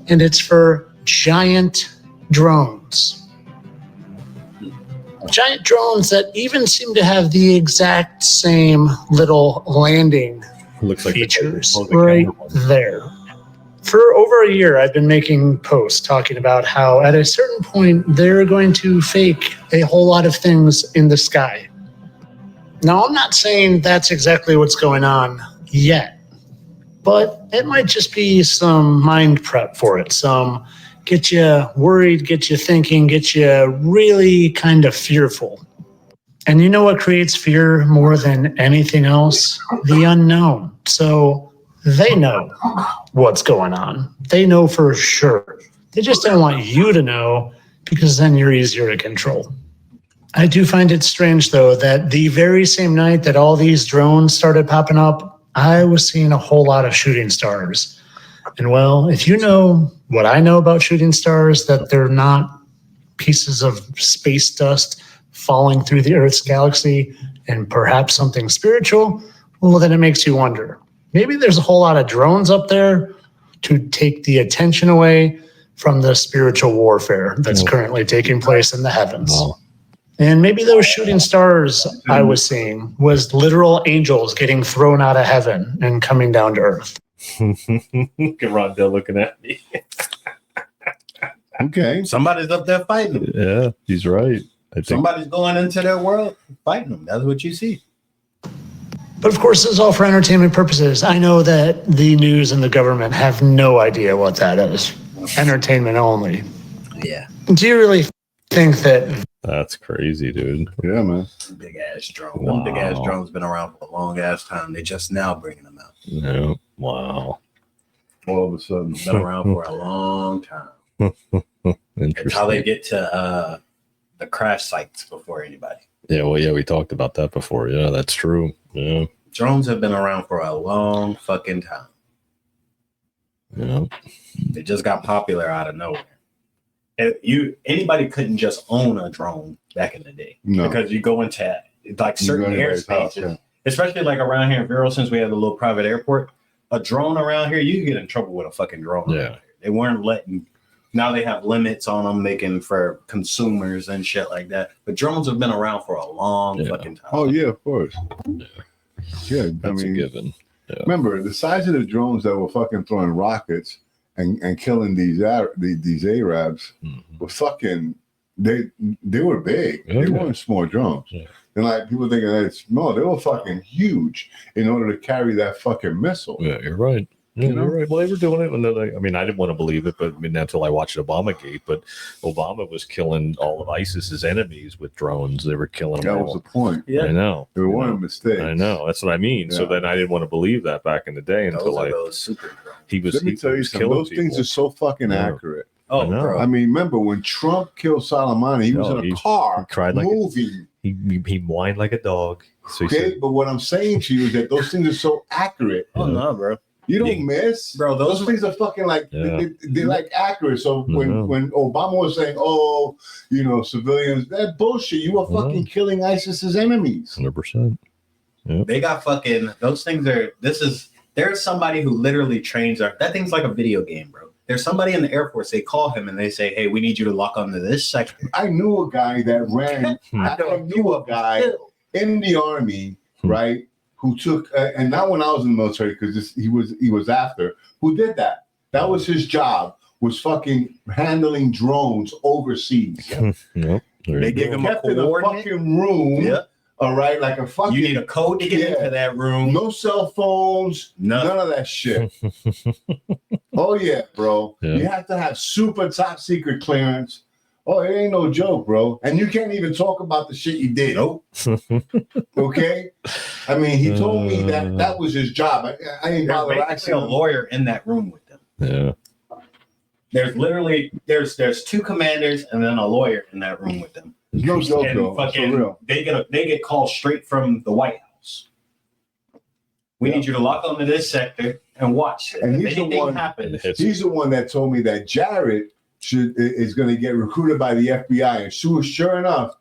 E: And it's for giant drones. Giant drones that even seem to have the exact same little landing
D: Looks like
E: features right there. For over a year, I've been making posts talking about how at a certain point, they're going to fake a whole lot of things in the sky. Now, I'm not saying that's exactly what's going on yet, but it might just be some mind prep for it. Some get you worried, get you thinking, get you really kind of fearful. And you know what creates fear more than anything else? The unknown. So they know what's going on. They know for sure. They just don't want you to know because then you're easier to control. I do find it strange, though, that the very same night that all these drones started popping up, I was seeing a whole lot of shooting stars. And well, if you know what I know about shooting stars, that they're not pieces of space dust falling through the Earth's galaxy and perhaps something spiritual, well, then it makes you wonder. Maybe there's a whole lot of drones up there to take the attention away from the spiritual warfare that's currently taking place in the heavens. Wow. And maybe those shooting stars I was seeing was literal angels getting thrown out of heaven and coming down to earth.
D: Look at Rondell looking at me.
C: Okay.
G: Somebody's up there fighting them.
D: Yeah, he's right. I think
G: Somebody's going into their world fighting them. That's what you see.
E: But of course, this is all for entertainment purposes. I know that the news and the government have no idea what that is. Entertainment only.
G: Yeah.
E: Do you really think that?
D: That's crazy, dude.
C: Yeah, man.
G: Big ass drone.
D: Wow.
G: Them big ass drones been around for a long ass time. They just now bringing them out.
D: Yeah. Wow.
C: All of a sudden.
G: Been around for a long time.
D: Interesting.
G: It's how they get to the crash sites before anybody.
D: Yeah, well, yeah, we talked about that before. Yeah, that's true. Yeah.
G: Drones have been around for a long fucking time.
D: Yeah.
G: They just got popular out of nowhere. Anybody couldn't just own a drone back in the day.
C: No.
G: Because you go into like certain airspaces, especially like around here in Vero, since we have a little private airport, a drone around here, you can get in trouble with a fucking drone.
D: Yeah.
G: They weren't letting. Now they have limits on them making for consumers and shit like that. But drones have been around for a long fucking time.
C: Oh yeah, of course. Yeah,
D: That's a given. Yeah.
C: Remember the size of the drones that were fucking throwing rockets and killing these Arabs were fucking. They were big. They weren't small drones.
D: Yeah.
C: And like people thinking that it's small, they were fucking huge in order to carry that fucking missile.
D: Yeah, you're right. Yeah,
C: You know?
D: you're right. Well, they were doing it when I mean, I didn't want to believe it, but I mean, until I watched Obamagate. But Obama was killing all of ISIS's enemies with drones. They were killing them.
C: That
D: all.
C: was the point.
G: Yeah.
D: I know.
C: There weren't mistakes.
D: I know. That's what I mean. So
C: Yeah.
D: then I didn't want to believe that back in the day until
G: those super drones.
D: he was.
C: Let me
D: he
C: tell you
D: was
C: something.
D: killing
C: Those things
D: people.
C: are so fucking
D: Yeah.
C: accurate.
G: Oh,
D: I know.
G: bro.
C: I mean, remember when Trump killed Soleimani? He was in a car
D: he cried like
C: moving.
D: he whined like a dog. So he
C: Okay,
D: said,
C: but what I'm saying to you is that those things are so accurate.
G: Oh no, bro.
C: You don't miss,
G: Bro,
C: Those things are fucking like
D: Yeah.
C: they're like accurate. So when Obama was saying, "Oh, civilians," that bullshit. You were fucking killing ISIS's enemies.
D: 100%.
G: They got fucking those things there's somebody who literally trains that thing's like a video game, bro. There's somebody in the Air Force, they call him and they say, "Hey, we need you to lock onto this sector."
C: I knew a guy that ran. I knew a guy in the Army, right? Who took and not when I was in the military because he was after who did that. That was his job, was fucking handling drones overseas.
D: Yep.
G: They give him a
C: kept in a
G: coordinate.
C: fucking room.
G: Yeah.
C: All right, like a fucking.
G: You need a code to get into that room.
C: No cell phones. None of that shit. Oh yeah, bro.
D: Yeah.
C: You have to have super top secret clearance. Oh, it ain't no joke, bro. And you can't even talk about the shit you did.
G: Nope.
C: Okay. I mean, he told me that was his job. I ain't
G: There's
C: bother
G: basically
C: asking
G: a
C: him.
G: lawyer in that room with them.
D: Yeah.
G: There's literally there's two commanders and then a lawyer in that room with them.
C: There's no joke,
G: And
C: though.
G: fucking,
C: For real.
G: they get calls straight from the White House. We need you to lock onto this sector and watch.
C: And
G: If
C: he's the
G: anything
C: one.
G: happens,
C: He's the one that told me that Jared is going to get recruited by the FBI, and sure enough,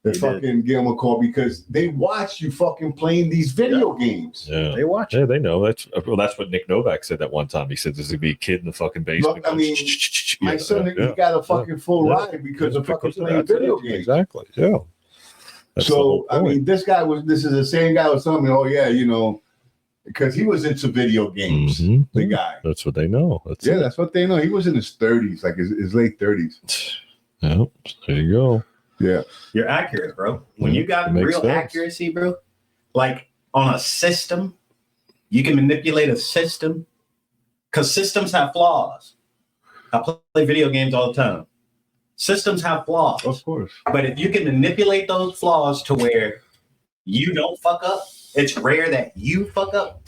C: they fucking give him a call because they watch you fucking playing these video games.
D: Yeah.
G: they watch.
D: Yeah, they know. That's what Nick Novak said that one time. He said there's gonna be a kid in the fucking basement.
C: Look, I mean, my son, he got a fucking full ride because of fucking playing video games.
D: Exactly. Yeah. That's the
C: So
D: whole
C: I
D: point.
C: mean, this is the same guy who was telling me, oh yeah, because he was into video games. The guy.
D: That's what they know.
C: That's what they know. He was in his 30s, like his late 30s.
D: Yeah, there you go.
C: Yeah,
G: you're accurate, bro. When you got real accuracy, bro, like on a system, you can manipulate a system because systems have flaws. I play video games all the time. Systems have flaws,
C: of course.
G: But if you can manipulate those flaws to where you don't fuck up, it's rare that you fuck up.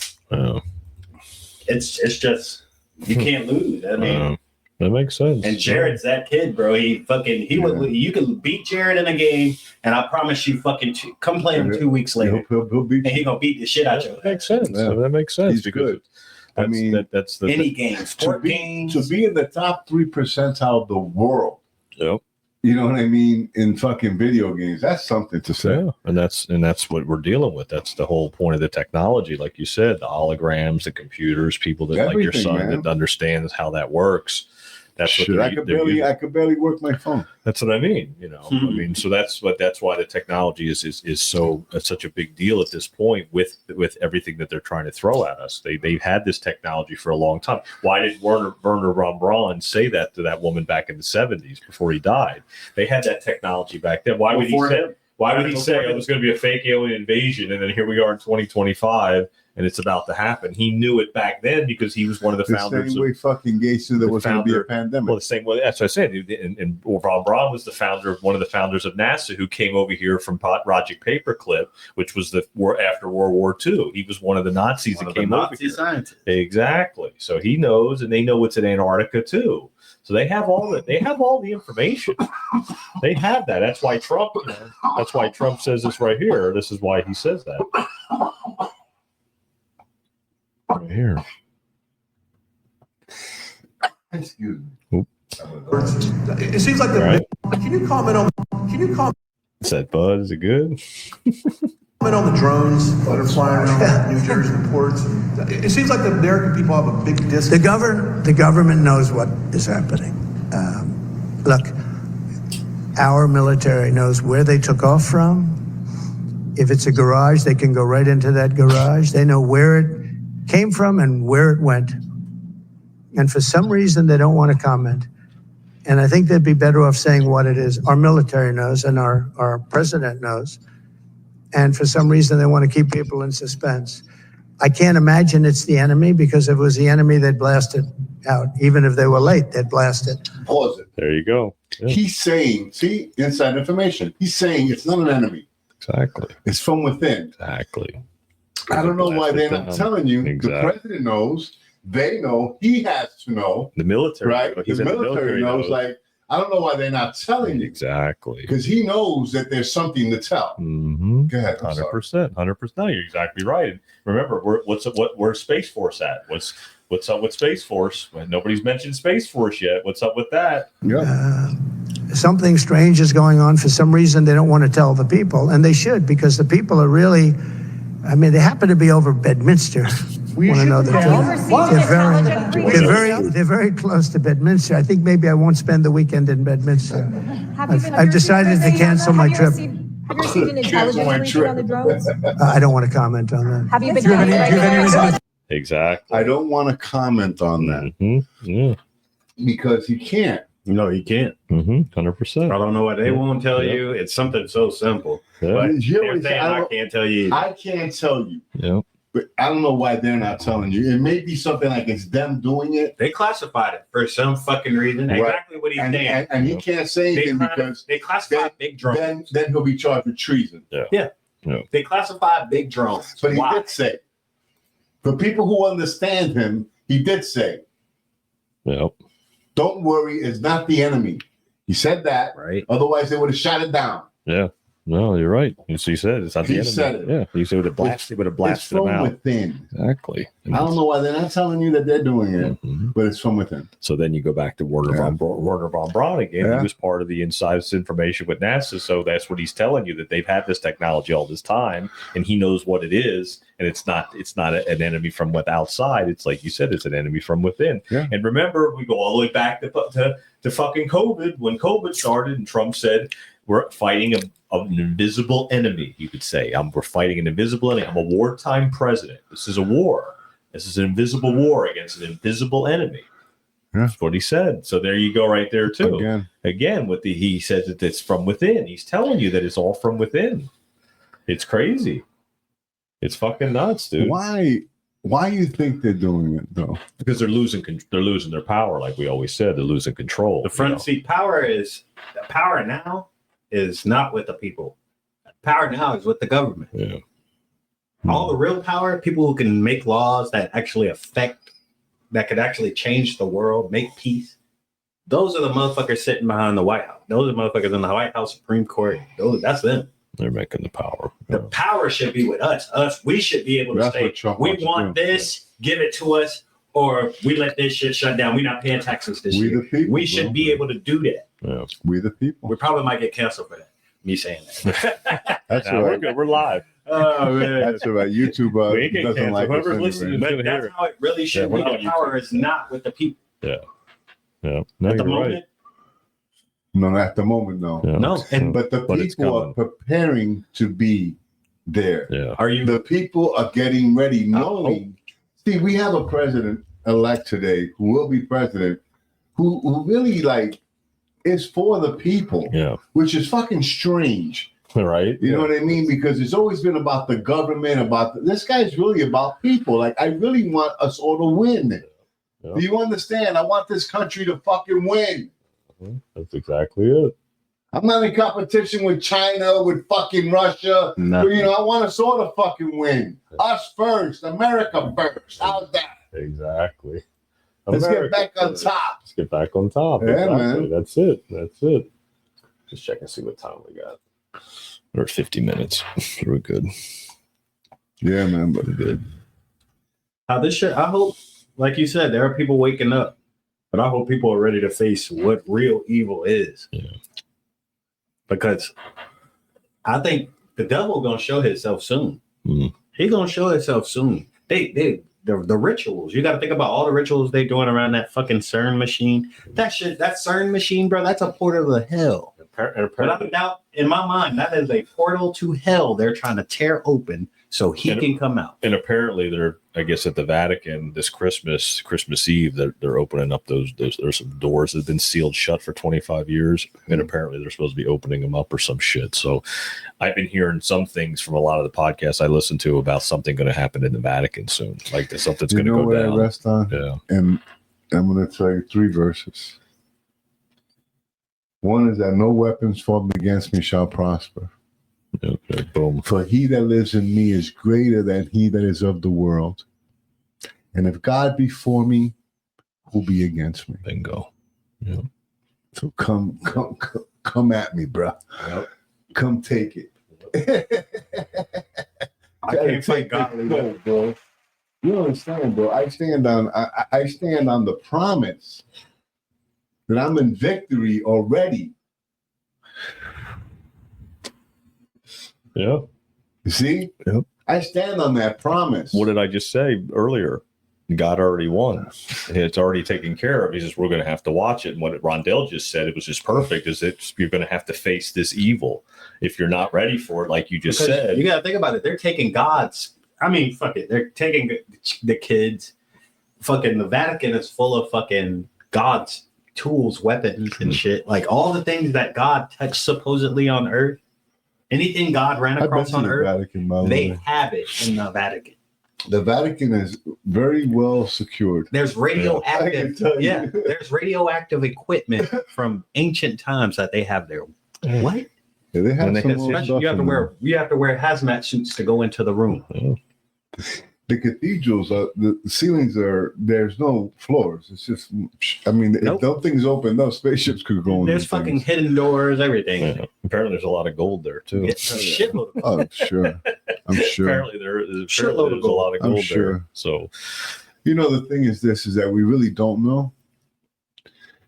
G: It's just you can't lose. I mean,
D: that makes sense.
G: And Jared's that kid, bro. You can beat Jared in a game, and I promise you, come play him 2 weeks later.
C: He'll beat you.
G: And he gonna beat the shit out of you.
D: That makes sense. Yeah. That makes sense.
C: He's good. I mean,
G: that's the any game, sport games.
C: To be in the top 3 percentile of the world.
D: Yep.
C: You know what I mean? In fucking video games, that's something to say.
D: Yeah, and that's what we're dealing with. That's the whole point of the technology, like you said, the holograms, the computers, people that like your son that understands how that works. That's what
C: I could barely work my phone.
D: That's what I mean. I mean, so that's why the technology is so such a big deal at this point with everything that they're trying to throw at us. They've had this technology for a long time. Why did Werner Von Braun say that to that woman back in the 70s before he died? They had that technology back then. Why would he say it was going to be a fake alien invasion, and then here we are in 2025? And it's about to happen. He knew it back then because he was one of the founders.
C: The same way fucking Gates knew there was going to be a pandemic.
D: Well, the same way. That's what I said. And Von Braun was one of the founders of NASA, who came over here from Project Paperclip, which was after World War II. He was one of the Nazis that came over here. Scientists. Exactly. So he knows, and they know what's in Antarctica too. So they have all the information. They have that. That's why Trump. That's why Trump says this right here. This is why he says that. Right here.
C: Excuse me.
I: It seems like Can you comment?
D: Is that Bud? Is it good?
I: Comment on the drones that are flying around New Jersey ports. It seems like the American people have a big disconnect.
J: The government knows what is happening. Look, our military knows where they took off from. If it's a garage, they can go right into that garage. They know where it came from and where it went. And for some reason, they don't want to comment. And I think they'd be better off saying what it is. Our military knows and our president knows. And for some reason, they want to keep people in suspense. I can't imagine it's the enemy, because if it was the enemy, they'd blast it out. Even if they were late, they'd blast it.
C: Pause it.
D: There you go. Yeah.
C: He's saying, see, inside information. He's saying it's not an enemy.
D: Exactly.
C: It's from within.
D: Exactly.
C: I don't know why they're not telling you.
D: Exactly.
C: The president knows. They know. He has to know.
D: The military,
C: right? The military knows. Like, I don't know why they're not telling you.
D: Exactly.
C: Because he knows that there's something to tell.
D: Mm-hmm.
C: Go ahead.
D: 100%. No, you're exactly right. And remember, where's Space Force at? What's up with Space Force? Nobody's mentioned Space Force yet. What's up with that?
C: Yeah.
J: Something strange is going on. For some reason, they don't want to tell the people, and they should, because the people are really. I mean, they happen to be over Bedminster. Want to know the truth? They're very close to Bedminster. I think maybe I won't spend the weekend in Bedminster. I've decided to cancel my trip.
K: Have you received intelligence or anything on the drones?
J: I don't want to comment on that.
K: Have you been
D: Exactly.
C: I don't want to comment on that.
D: Mm-hmm. Yeah.
C: Because he can't.
G: No, he can't.
D: 100%.
G: I don't know what they won't tell you. It's something so simple.
D: Yeah.
G: But they're saying I can't tell you.
C: I can't tell you.
D: Yeah.
C: But I don't know why they're not telling you. It may be something like it's them doing it.
G: They classified it for some fucking reason. Right. Exactly what he's saying.
C: And he can't say anything because
G: they classified big drones.
C: Then he'll be charged with treason.
D: Yeah.
G: They classified big drones.
C: But he did say, for people who understand him, he did say,
D: Yep.
C: Don't worry, it's not the enemy. He said that.
G: Right.
C: Otherwise, they would have shot it down.
D: Yeah. No, you're right. He said it's not the
C: He
D: enemy.
C: said it.
D: Yeah. He said it would have blasted
C: it's
D: them out.
C: Within.
D: Exactly.
C: I don't know why they're not telling you that they're doing it, but it's from within.
D: So then you go back to Werner Von Braun again. Yeah. He was part of the inside information with NASA. So that's what he's telling you, that they've had this technology all this time, and he knows what it is. And it's not an enemy from outside. It's like you said, it's an enemy from within.
C: Yeah.
D: And remember, we go all the way back to fucking COVID, when COVID started, and Trump said, We're fighting an invisible enemy, you could say. We're fighting an invisible enemy. I'm a wartime president. This is a war. This is an invisible war against an invisible enemy.
C: Yeah.
D: That's what he said. So there you go right there, too. Again, he says that it's from within. He's telling you that it's all from within. It's crazy. It's fucking nuts, dude.
C: Why you think they're doing it, though?
D: Because they're losing their power, like we always said. They're losing control.
G: The front seat power now is not with the people. Power now is with the government.
D: Yeah.
G: All the real power, people who can make laws that actually that could actually change the world, make peace. Those are the motherfuckers sitting behind the White House. Those are motherfuckers in the White House, Supreme Court. That's them.
D: They're making the power.
G: The power should be with us. We should be able to say, we want this, give it to us, or we let this shit shut down. We're not paying taxes this year. We should be able to do that.
D: Yeah.
C: We the people.
G: We probably might get canceled for that. Me saying that.
C: That's all right.
D: We're good. We're live.
G: Oh, man.
C: That's all right. YouTube doesn't like us anyway.
G: But that's how it really should be. The power is not with the people.
D: Yeah. Yeah. No,
G: At the
D: you're
G: moment,
D: right.
C: No, at the moment, no.
D: Yeah.
G: No.
C: But the people are preparing to be there.
D: Yeah.
C: The people are getting ready, knowing. See, we have a president-elect today who will be president, who really is for the people.
D: Yeah.
C: Which is fucking strange.
D: Right.
C: You know what I mean? Because it's always been about the government, this guy's really about people. Like, I really want us all to win. Yeah. Do you understand? I want this country to fucking win.
D: That's exactly it.
C: I'm not in competition with China, with fucking Russia.
G: Nothing.
C: I want us all to fucking win. Us first, America first. How's that?
D: Exactly.
C: Let's get back on top.
D: Let's get back on top.
C: Yeah,
D: exactly.
C: man.
D: That's it. Just check and see what time we got. We're at 50 minutes. We're good.
C: Yeah, man, but
D: good.
G: How this shit, I hope, like you said, there are people waking up, but I hope people are ready to face what real evil is.
D: Yeah.
G: Because I think the devil gonna show himself soon.
D: Mm.
G: He's gonna show himself soon. The rituals. You got to think about all the rituals they doing around that fucking CERN machine. That CERN machine, bro. That's a portal to hell. Without a doubt, in my mind, that is a portal to hell. They're trying to tear open so he can come out.
D: And apparently, they're, I guess, at the Vatican this Christmas Eve, they're opening up those. There's some doors that have been sealed shut for 25 years, and apparently they're supposed to be opening them up or some shit. So, I've been hearing some things from a lot of the podcasts I listen to about something going to happen in the Vatican soon, like something's going to go down.
C: I rest on?
D: Yeah,
C: and I'm going to tell you 3 verses. One is that no weapons formed against me shall prosper.
D: Okay, boom.
C: For he that lives in me is greater than he that is of the world. And if God be for me, who'll be against me?
D: Bingo. Yeah.
C: So come at me, bro.
G: Yep.
C: Come take it.
G: I can't fight godly,
C: bro. You don't understand, bro. I stand on the promise that I'm in victory already.
D: Yeah.
C: You see?
D: Yep.
C: I stand on that promise.
D: What did I just say earlier? God already won. It's already taken care of. He says, we're going to have to watch it. And what Rondell just said, it was just perfect, is that you're going to have to face this evil. If you're not ready for it, like you just said.
G: You got to think about it. They're taking fuck it. They're taking the kids. Fucking the Vatican is full of fucking God's tools, weapons, and shit. Like all the things that God touched supposedly on earth. Anything God ran across on earth, they have it in the Vatican.
C: The Vatican is very well secured.
G: There's radioactive, there's radioactive equipment from ancient times that they have there. What?
C: Yeah, they have
G: you have to wear hazmat suits to go into the room.
C: The cathedrals the ceilings there's no floors. It's just, if those things open, those spaceships could go in.
G: There's fucking hidden doors, everything.
D: Yeah. Apparently, there's a lot of gold there too.
G: Shitload of
C: gold. Oh, sure. I'm sure.
D: Apparently, there's a lot of gold there. So,
C: the thing is that we really don't know.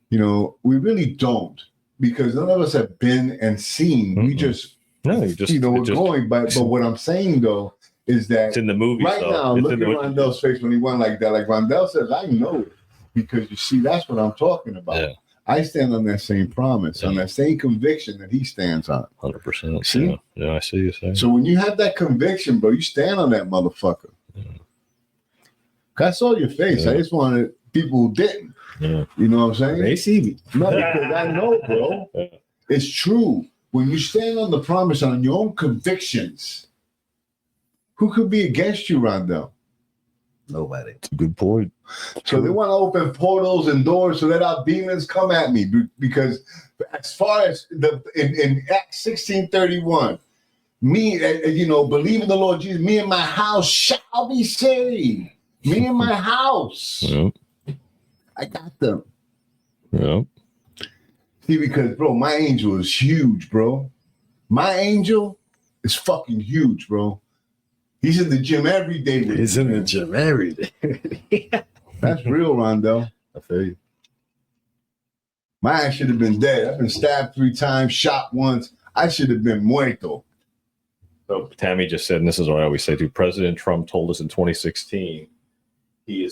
C: We really don't, because none of us have been and seen. Mm-hmm. We're going. But what I'm saying though is that
D: it's in the movie
C: right now. Look at Rondell's face when he went like that. Like Rondell says, I know it because you see, that's what I'm talking about.
D: Yeah.
C: I stand on that same promise, on that same conviction that he stands on.
D: 100%.
C: See?
D: Yeah, I see you saying.
C: So when you have that conviction, bro, you stand on that motherfucker.
D: Yeah.
C: I saw your face.
D: Yeah.
C: I just wanted people who didn't.
D: Yeah.
C: You know what I'm saying?
G: They see me.
C: No, because I know, bro. It's true. When you stand on the promise on your own convictions, who could be against you, Rondell?
G: Nobody.
D: That's a good point.
C: So they want to open portals and doors so that our demons come at me, because as far as in Acts 16:31, me, believe in the Lord Jesus, me and my house shall be saved. Me and my house.
D: Yep.
C: I got them.
D: Yep.
C: See, because, bro, my angel is huge, bro. My angel is fucking huge, bro. He's in the gym every day.
G: He's in the gym every day.
C: That's real, Rondell.
G: I feel you.
C: My ass should have been dead. I've been stabbed 3 times, shot once. I should have been muerto.
D: So Tammy just said, and this is what I always say too, President Trump told us in 2016, he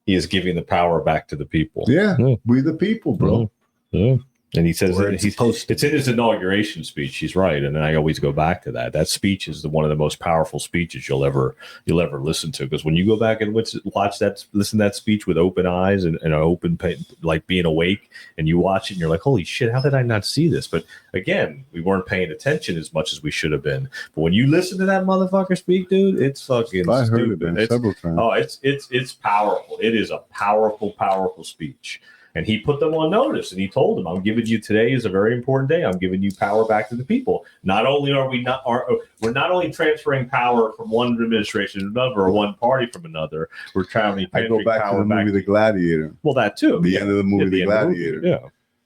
D: is giving the power back to the people.
C: Yeah. We the people, bro.
D: Yeah. And he says
G: Where
D: that
G: it's
D: in his inauguration speech. He's right, and I always go back to that. That speech is one of the most powerful speeches you'll ever listen to. Because when you go back and watch that, listen to that speech with open eyes and an open, like being awake, and you watch it, and you're like, "Holy shit! How did I not see this?" But again, we weren't paying attention as much as we should have been. But when you listen to that motherfucker speak, dude, it's fucking.
C: I heard
D: stupid.
C: it, man, several times.
D: Oh, it's powerful. It is a powerful speech. And he put them on notice, and he told them, "I'm giving you today is a very important day. I'm giving you power back to the people. Not only we're not only transferring power from one administration to another, or one party from another. We're transferring
C: I go back to the movie The Gladiator.
D: Well, that too.
C: The end of the movie, The Gladiator.
D: Yeah.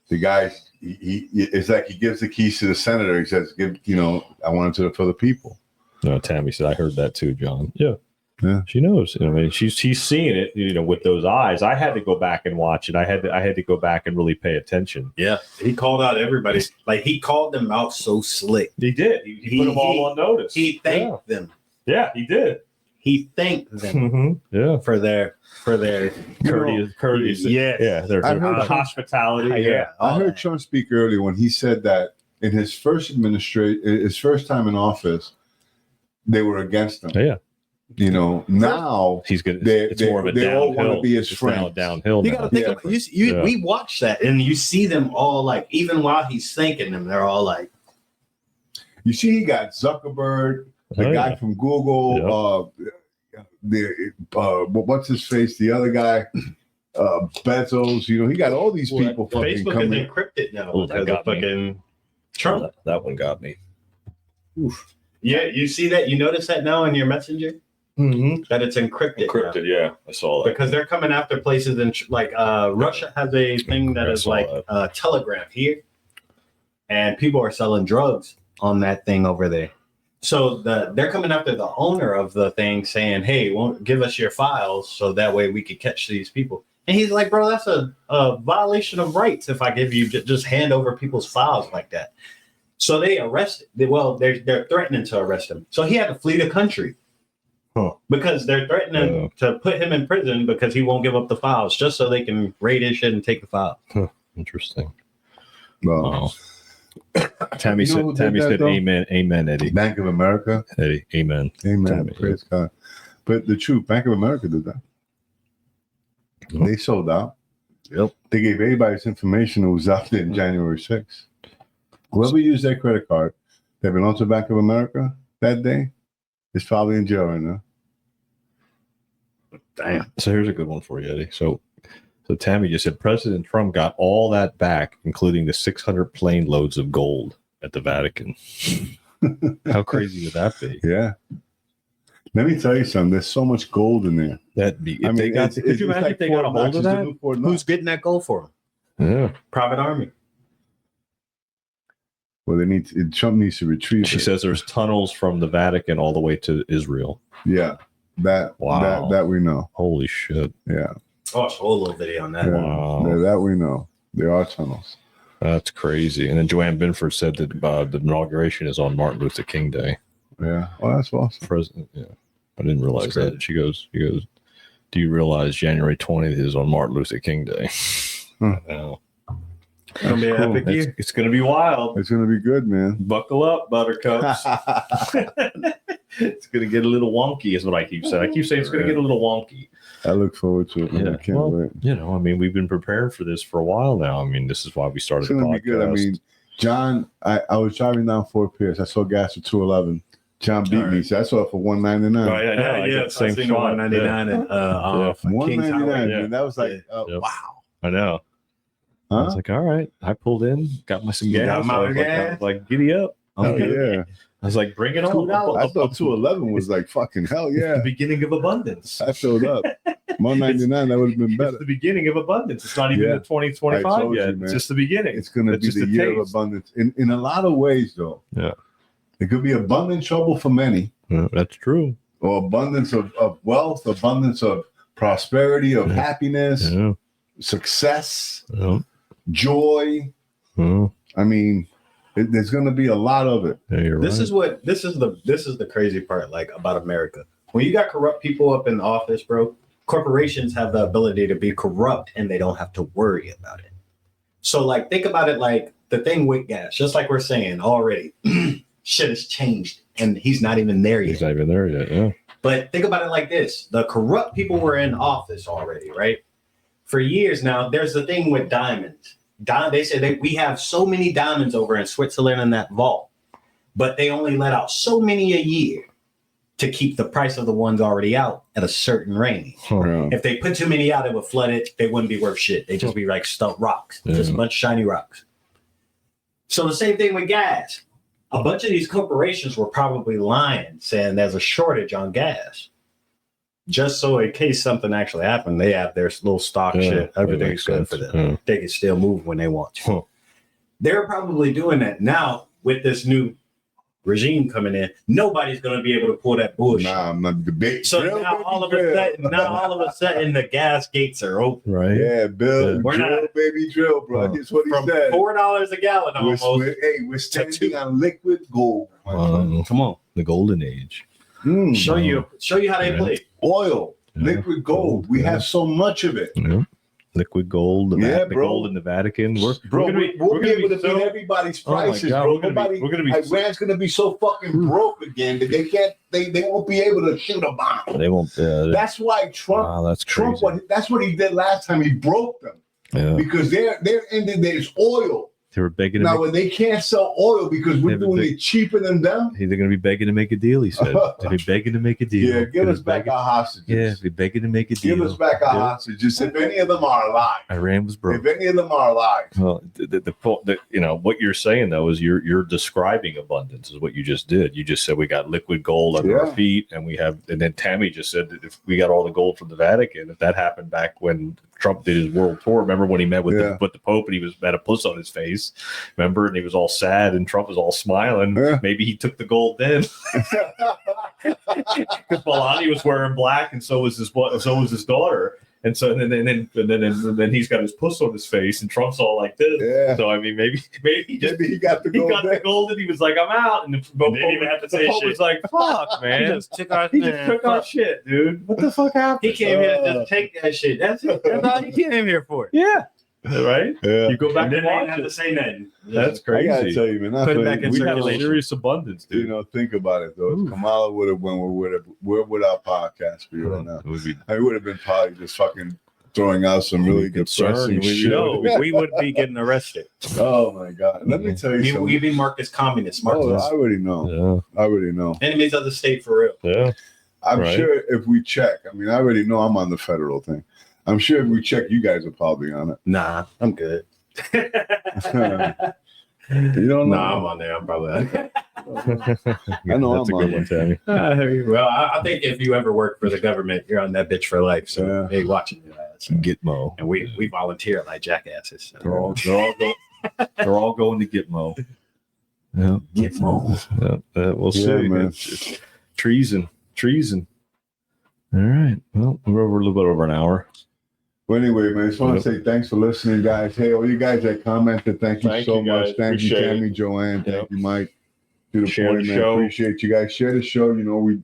C: The guy, it's like he gives the keys to the senator. He says, I want it for the people."
D: No, Tammy said, "I heard that too, John." Yeah.
C: Yeah,
D: she knows. I mean, she's seeing it, with those eyes. I had to go back and watch it. I had to go back and really pay attention.
G: Yeah, he called out everybody. Like, he called them out so slick.
D: He did. He put them all on notice.
G: He thanked them.
D: Yeah, he did.
G: He thanked them.
D: Yeah,
G: for their
D: courteous.
G: Yeah.
D: Their hospitality.
G: Yeah,
C: I heard Trump speak earlier when he said that in his first time in office, they were against him.
D: Yeah.
C: Now
D: he's good.
C: They all want to be his friends.
D: Downhill.
G: You got to think about we watch that, and you see them all, like, even while he's thanking them, they're all like.
C: You see, he got Zuckerberg, the guy from Google, what's his face? The other guy, Bezos. He got all these people.
G: Facebook is encrypted now.
D: Ooh, that got
G: fucking Trump.
D: Oh, that one got me.
G: Oof. Yeah, you see that? You notice that now in your messenger? Mm-hmm. That it's encrypted.
D: Encrypted, yeah. I saw that.
G: Because they're coming after places in, like, Russia has a thing that is like Telegram here. And people are selling drugs on that thing over there. So they're coming after the owner of the thing, saying, "Hey, won't give us your files so that way we could catch these people." And he's like, "Bro, that's a violation of rights if I give you just hand over people's files like that." So they arrested. They're threatening to arrest him. So he had to flee the country because they're threatening to put him in prison because he won't give up the files, just so they can raid his shit and take the files.
D: Interesting.
C: Wow.
D: Tammy said, amen, Eddie.
C: Bank of America.
D: Eddie, amen. Tammy,
C: praise God. But the truth, Bank of America did that. Yep. They sold out.
G: Yep.
C: They gave everybody this information that was out there in January 6th. Whoever used their credit card that belonged to Bank of America that day is probably in jail right now.
G: Damn.
D: So here's a good one for you, Eddie. So Tammy just said President Trump got all that back, including the 600 plane loads of gold at the Vatican. How crazy would that be?
C: Yeah. Let me tell you something. There's so much gold in there.
D: Could you imagine if they got a hold of that?
G: Who's getting that gold for
D: them? Yeah.
G: Private army.
C: Well, Trump needs to retrieve
D: She says there's tunnels from the Vatican all the way to Israel.
C: Yeah. That we know.
D: Holy shit.
C: Yeah.
G: Oh, it's a whole little video on that.
C: Yeah.
D: Wow.
C: Yeah, that we know. There are tunnels.
D: That's crazy. And then Joanne Binford said that the inauguration is on Martin Luther King Day.
C: Yeah. Well, that's awesome.
D: President. Yeah. I didn't realize that. She goes, do you realize January 20th is on Martin Luther King Day?
C: Hmm.
D: I know.
G: It's gonna be an epic year.
D: It's gonna be wild.
C: It's gonna be good, man.
D: Buckle up, buttercups. It's gonna get a little wonky, is what I keep saying. I keep saying it's gonna get a little wonky.
C: I look forward to it. Man. I can't wait.
D: You know, I mean, we've been preparing for this for a while now. I mean, this is why we started the podcast. Be good.
C: I mean, John, I was driving down Fort Pierce. I saw gas for $2.11. John beat me, so I saw it for $1.99.
D: Right, I know.
G: Yeah, same thing. $1.99 at
C: $1.99. That was like, wow.
D: I know.
C: Huh?
D: I was like, all right. I pulled in, got my some gas.
G: Got my gas.
D: I was like, giddy up.
C: Yeah.
D: I was like, bring it on.
C: I thought 211 was like fucking hell yeah.
D: The beginning of abundance.
C: I showed up. 199, that would have been better.
D: It's the beginning of abundance. It's not even the 2025 yet. It's just the beginning.
C: It's going to be the year of abundance. In a lot of ways, though.
D: Yeah.
C: It could be abundant trouble for many.
D: Yeah, that's true.
C: Or abundance of wealth, abundance of prosperity, of happiness, success, joy. I mean, there's going to be a lot of it.
D: Yeah,
G: this is the crazy part, like about America. When you got corrupt people up in the office, bro, corporations have the ability to be corrupt and they don't have to worry about it. So, like, think about it like the thing with gas, just like we're saying already. Shit has changed and he's not even there yet.
D: He's not even there yet, yeah.
G: But think about it like this. The corrupt people were in office already, right? For years now, there's the thing with diamonds. They say that we have so many diamonds over in Switzerland in that vault, but they only let out so many a year to keep the price of the ones already out at a certain range. If they put too many out, it would flood it. They wouldn't be worth shit. They'd just be like stuck rocks, just a bunch of shiny rocks. So the same thing with gas. A bunch of these corporations were probably lying, saying there's a shortage on gas. Just so in case something actually happened, they have their little stock shit. Everything's good for them. They can still move when they want to. They're probably doing that now with this new regime coming in. Nobody's going to be able to pull that bullshit.
C: Nah, I'm not the big.
G: So now all of a sudden, the gas gates are open.
D: Right?
C: Yeah, Bill,
G: We're
C: drill,
G: not,
C: baby, drill, bro. That's what he
G: from
C: said.
G: $4 a gallon almost.
C: We're standing on liquid gold.
G: Come on,
D: the golden age.
G: Show you how they play.
C: Oil, liquid gold. We have so much of it.
D: Yeah. Liquid gold, the gold in the Vatican. We'll
C: be able to beat everybody's prices, bro. Iran's gonna be so fucking broke again that they won't be able to shoot a bomb.
D: They won't.
C: That's why Trump.
D: Wow, that's crazy.
C: That's what he did last time. He broke them.
D: Yeah.
C: Because they're ending there's oil.
D: They were begging.
C: Now, when they can't sell oil because we're doing it cheaper than them,
D: they're going to be begging to make a deal. He said they'll be begging to make a deal.
C: Yeah, give us back our hostages.
D: Yeah, be begging to make a deal.
C: Give us back our hostages. If any of them are alive,
D: Iran was broke.
C: If any of them are alive,
D: well, the what you're saying though is you're describing abundance is what you just did. You just said we got liquid gold under our feet, and then Tammy just said that if we got all the gold from the Vatican, if that happened back when Trump did his world tour, remember when he met with the Pope and he had a puss on his face, remember, and he was all sad and Trump was all smiling. Maybe he took the gold then. Because Melania was wearing black, and so was his daughter, and so then he's got his puss on his face, and Trump's all like this. Yeah. So I mean, maybe he got the gold, and he was like, "I'm out," and the Pope didn't have to say shit. Was like, "Fuck, man, he just took our shit, dude. What the fuck happened?"
G: He came here to just take that shit. That's it. That's all he came here for.
D: Yeah. Right? Yeah. You go back and
G: didn't have to say nothing.
D: That's crazy.
C: I gotta tell you, man.
G: Put it back in
D: we
G: circulation.
D: have serious abundance, dude.
C: You know, think about it though. If Kamala would have went where would our podcast be right now? I would have been probably just fucking throwing out some really depressing shit.
G: No, we would be getting arrested.
C: Oh my god! Let me tell you something.
G: We'd be marked as communists.
C: I already know. Yeah. I already know.
G: Enemies of the state for real.
D: Yeah.
C: I'm sure if we check, I mean, I already know I'm on the federal thing. I'm sure if we check, you guys are probably on it.
G: Nah, I'm good.
C: You don't know?
G: Nah, I'm on there. I'm probably on it.
C: I know
D: that's
C: I'm
D: a good one, Tammy.
G: Well, I think if you ever work for the government, you're on that bitch for life. So they watching your ass.
D: Gitmo.
G: And we volunteer like jackasses. So.
D: They're all going to Gitmo. Yeah.
G: Gitmo.
D: We'll see.
C: Man.
D: It's treason. All right. Well, we're over a little bit over an hour.
C: Well, anyway, man, I just want to say thanks for listening, guys. Hey, all you guys that commented, thank you so much. Thank you, Tammy, Joanne. Thank you, Mike. To the point, man. Appreciate you guys. Share the show. You know,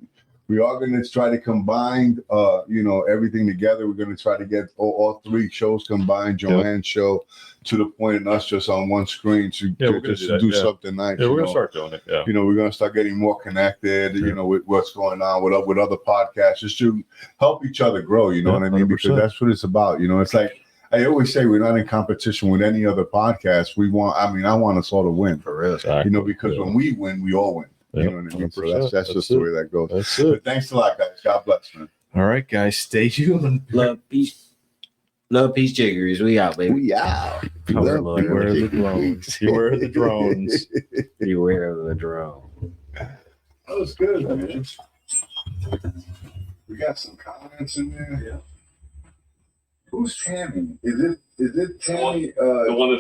C: We are going to try to combine, everything together. We're going to try to get all three shows combined, Joanne's show, to the point of us just on one screen to just do something nice.
D: Yeah, we're going to start doing it. Yeah.
C: We're going to start getting more connected, with what's going on with other podcasts, just to help each other grow, what I mean? 100%. Because that's what it's about. It's like, I always say we're not in competition with any other podcast. I want us all to win, for real. Exactly. Because when we win, we all win. You know what I mean? So that's just the way that goes. That's it. But thanks a lot, guys. God bless, man.
D: All right, guys. Stay tuned.
L: Love, peace, jiggeries. We out, baby.
C: We out.
D: Beware the drones. Beware the drones.
L: Beware of the drone.
C: That was good, man. We got some comments in there. Yeah. Who's Tammy? Is it Tammy?
D: The one that's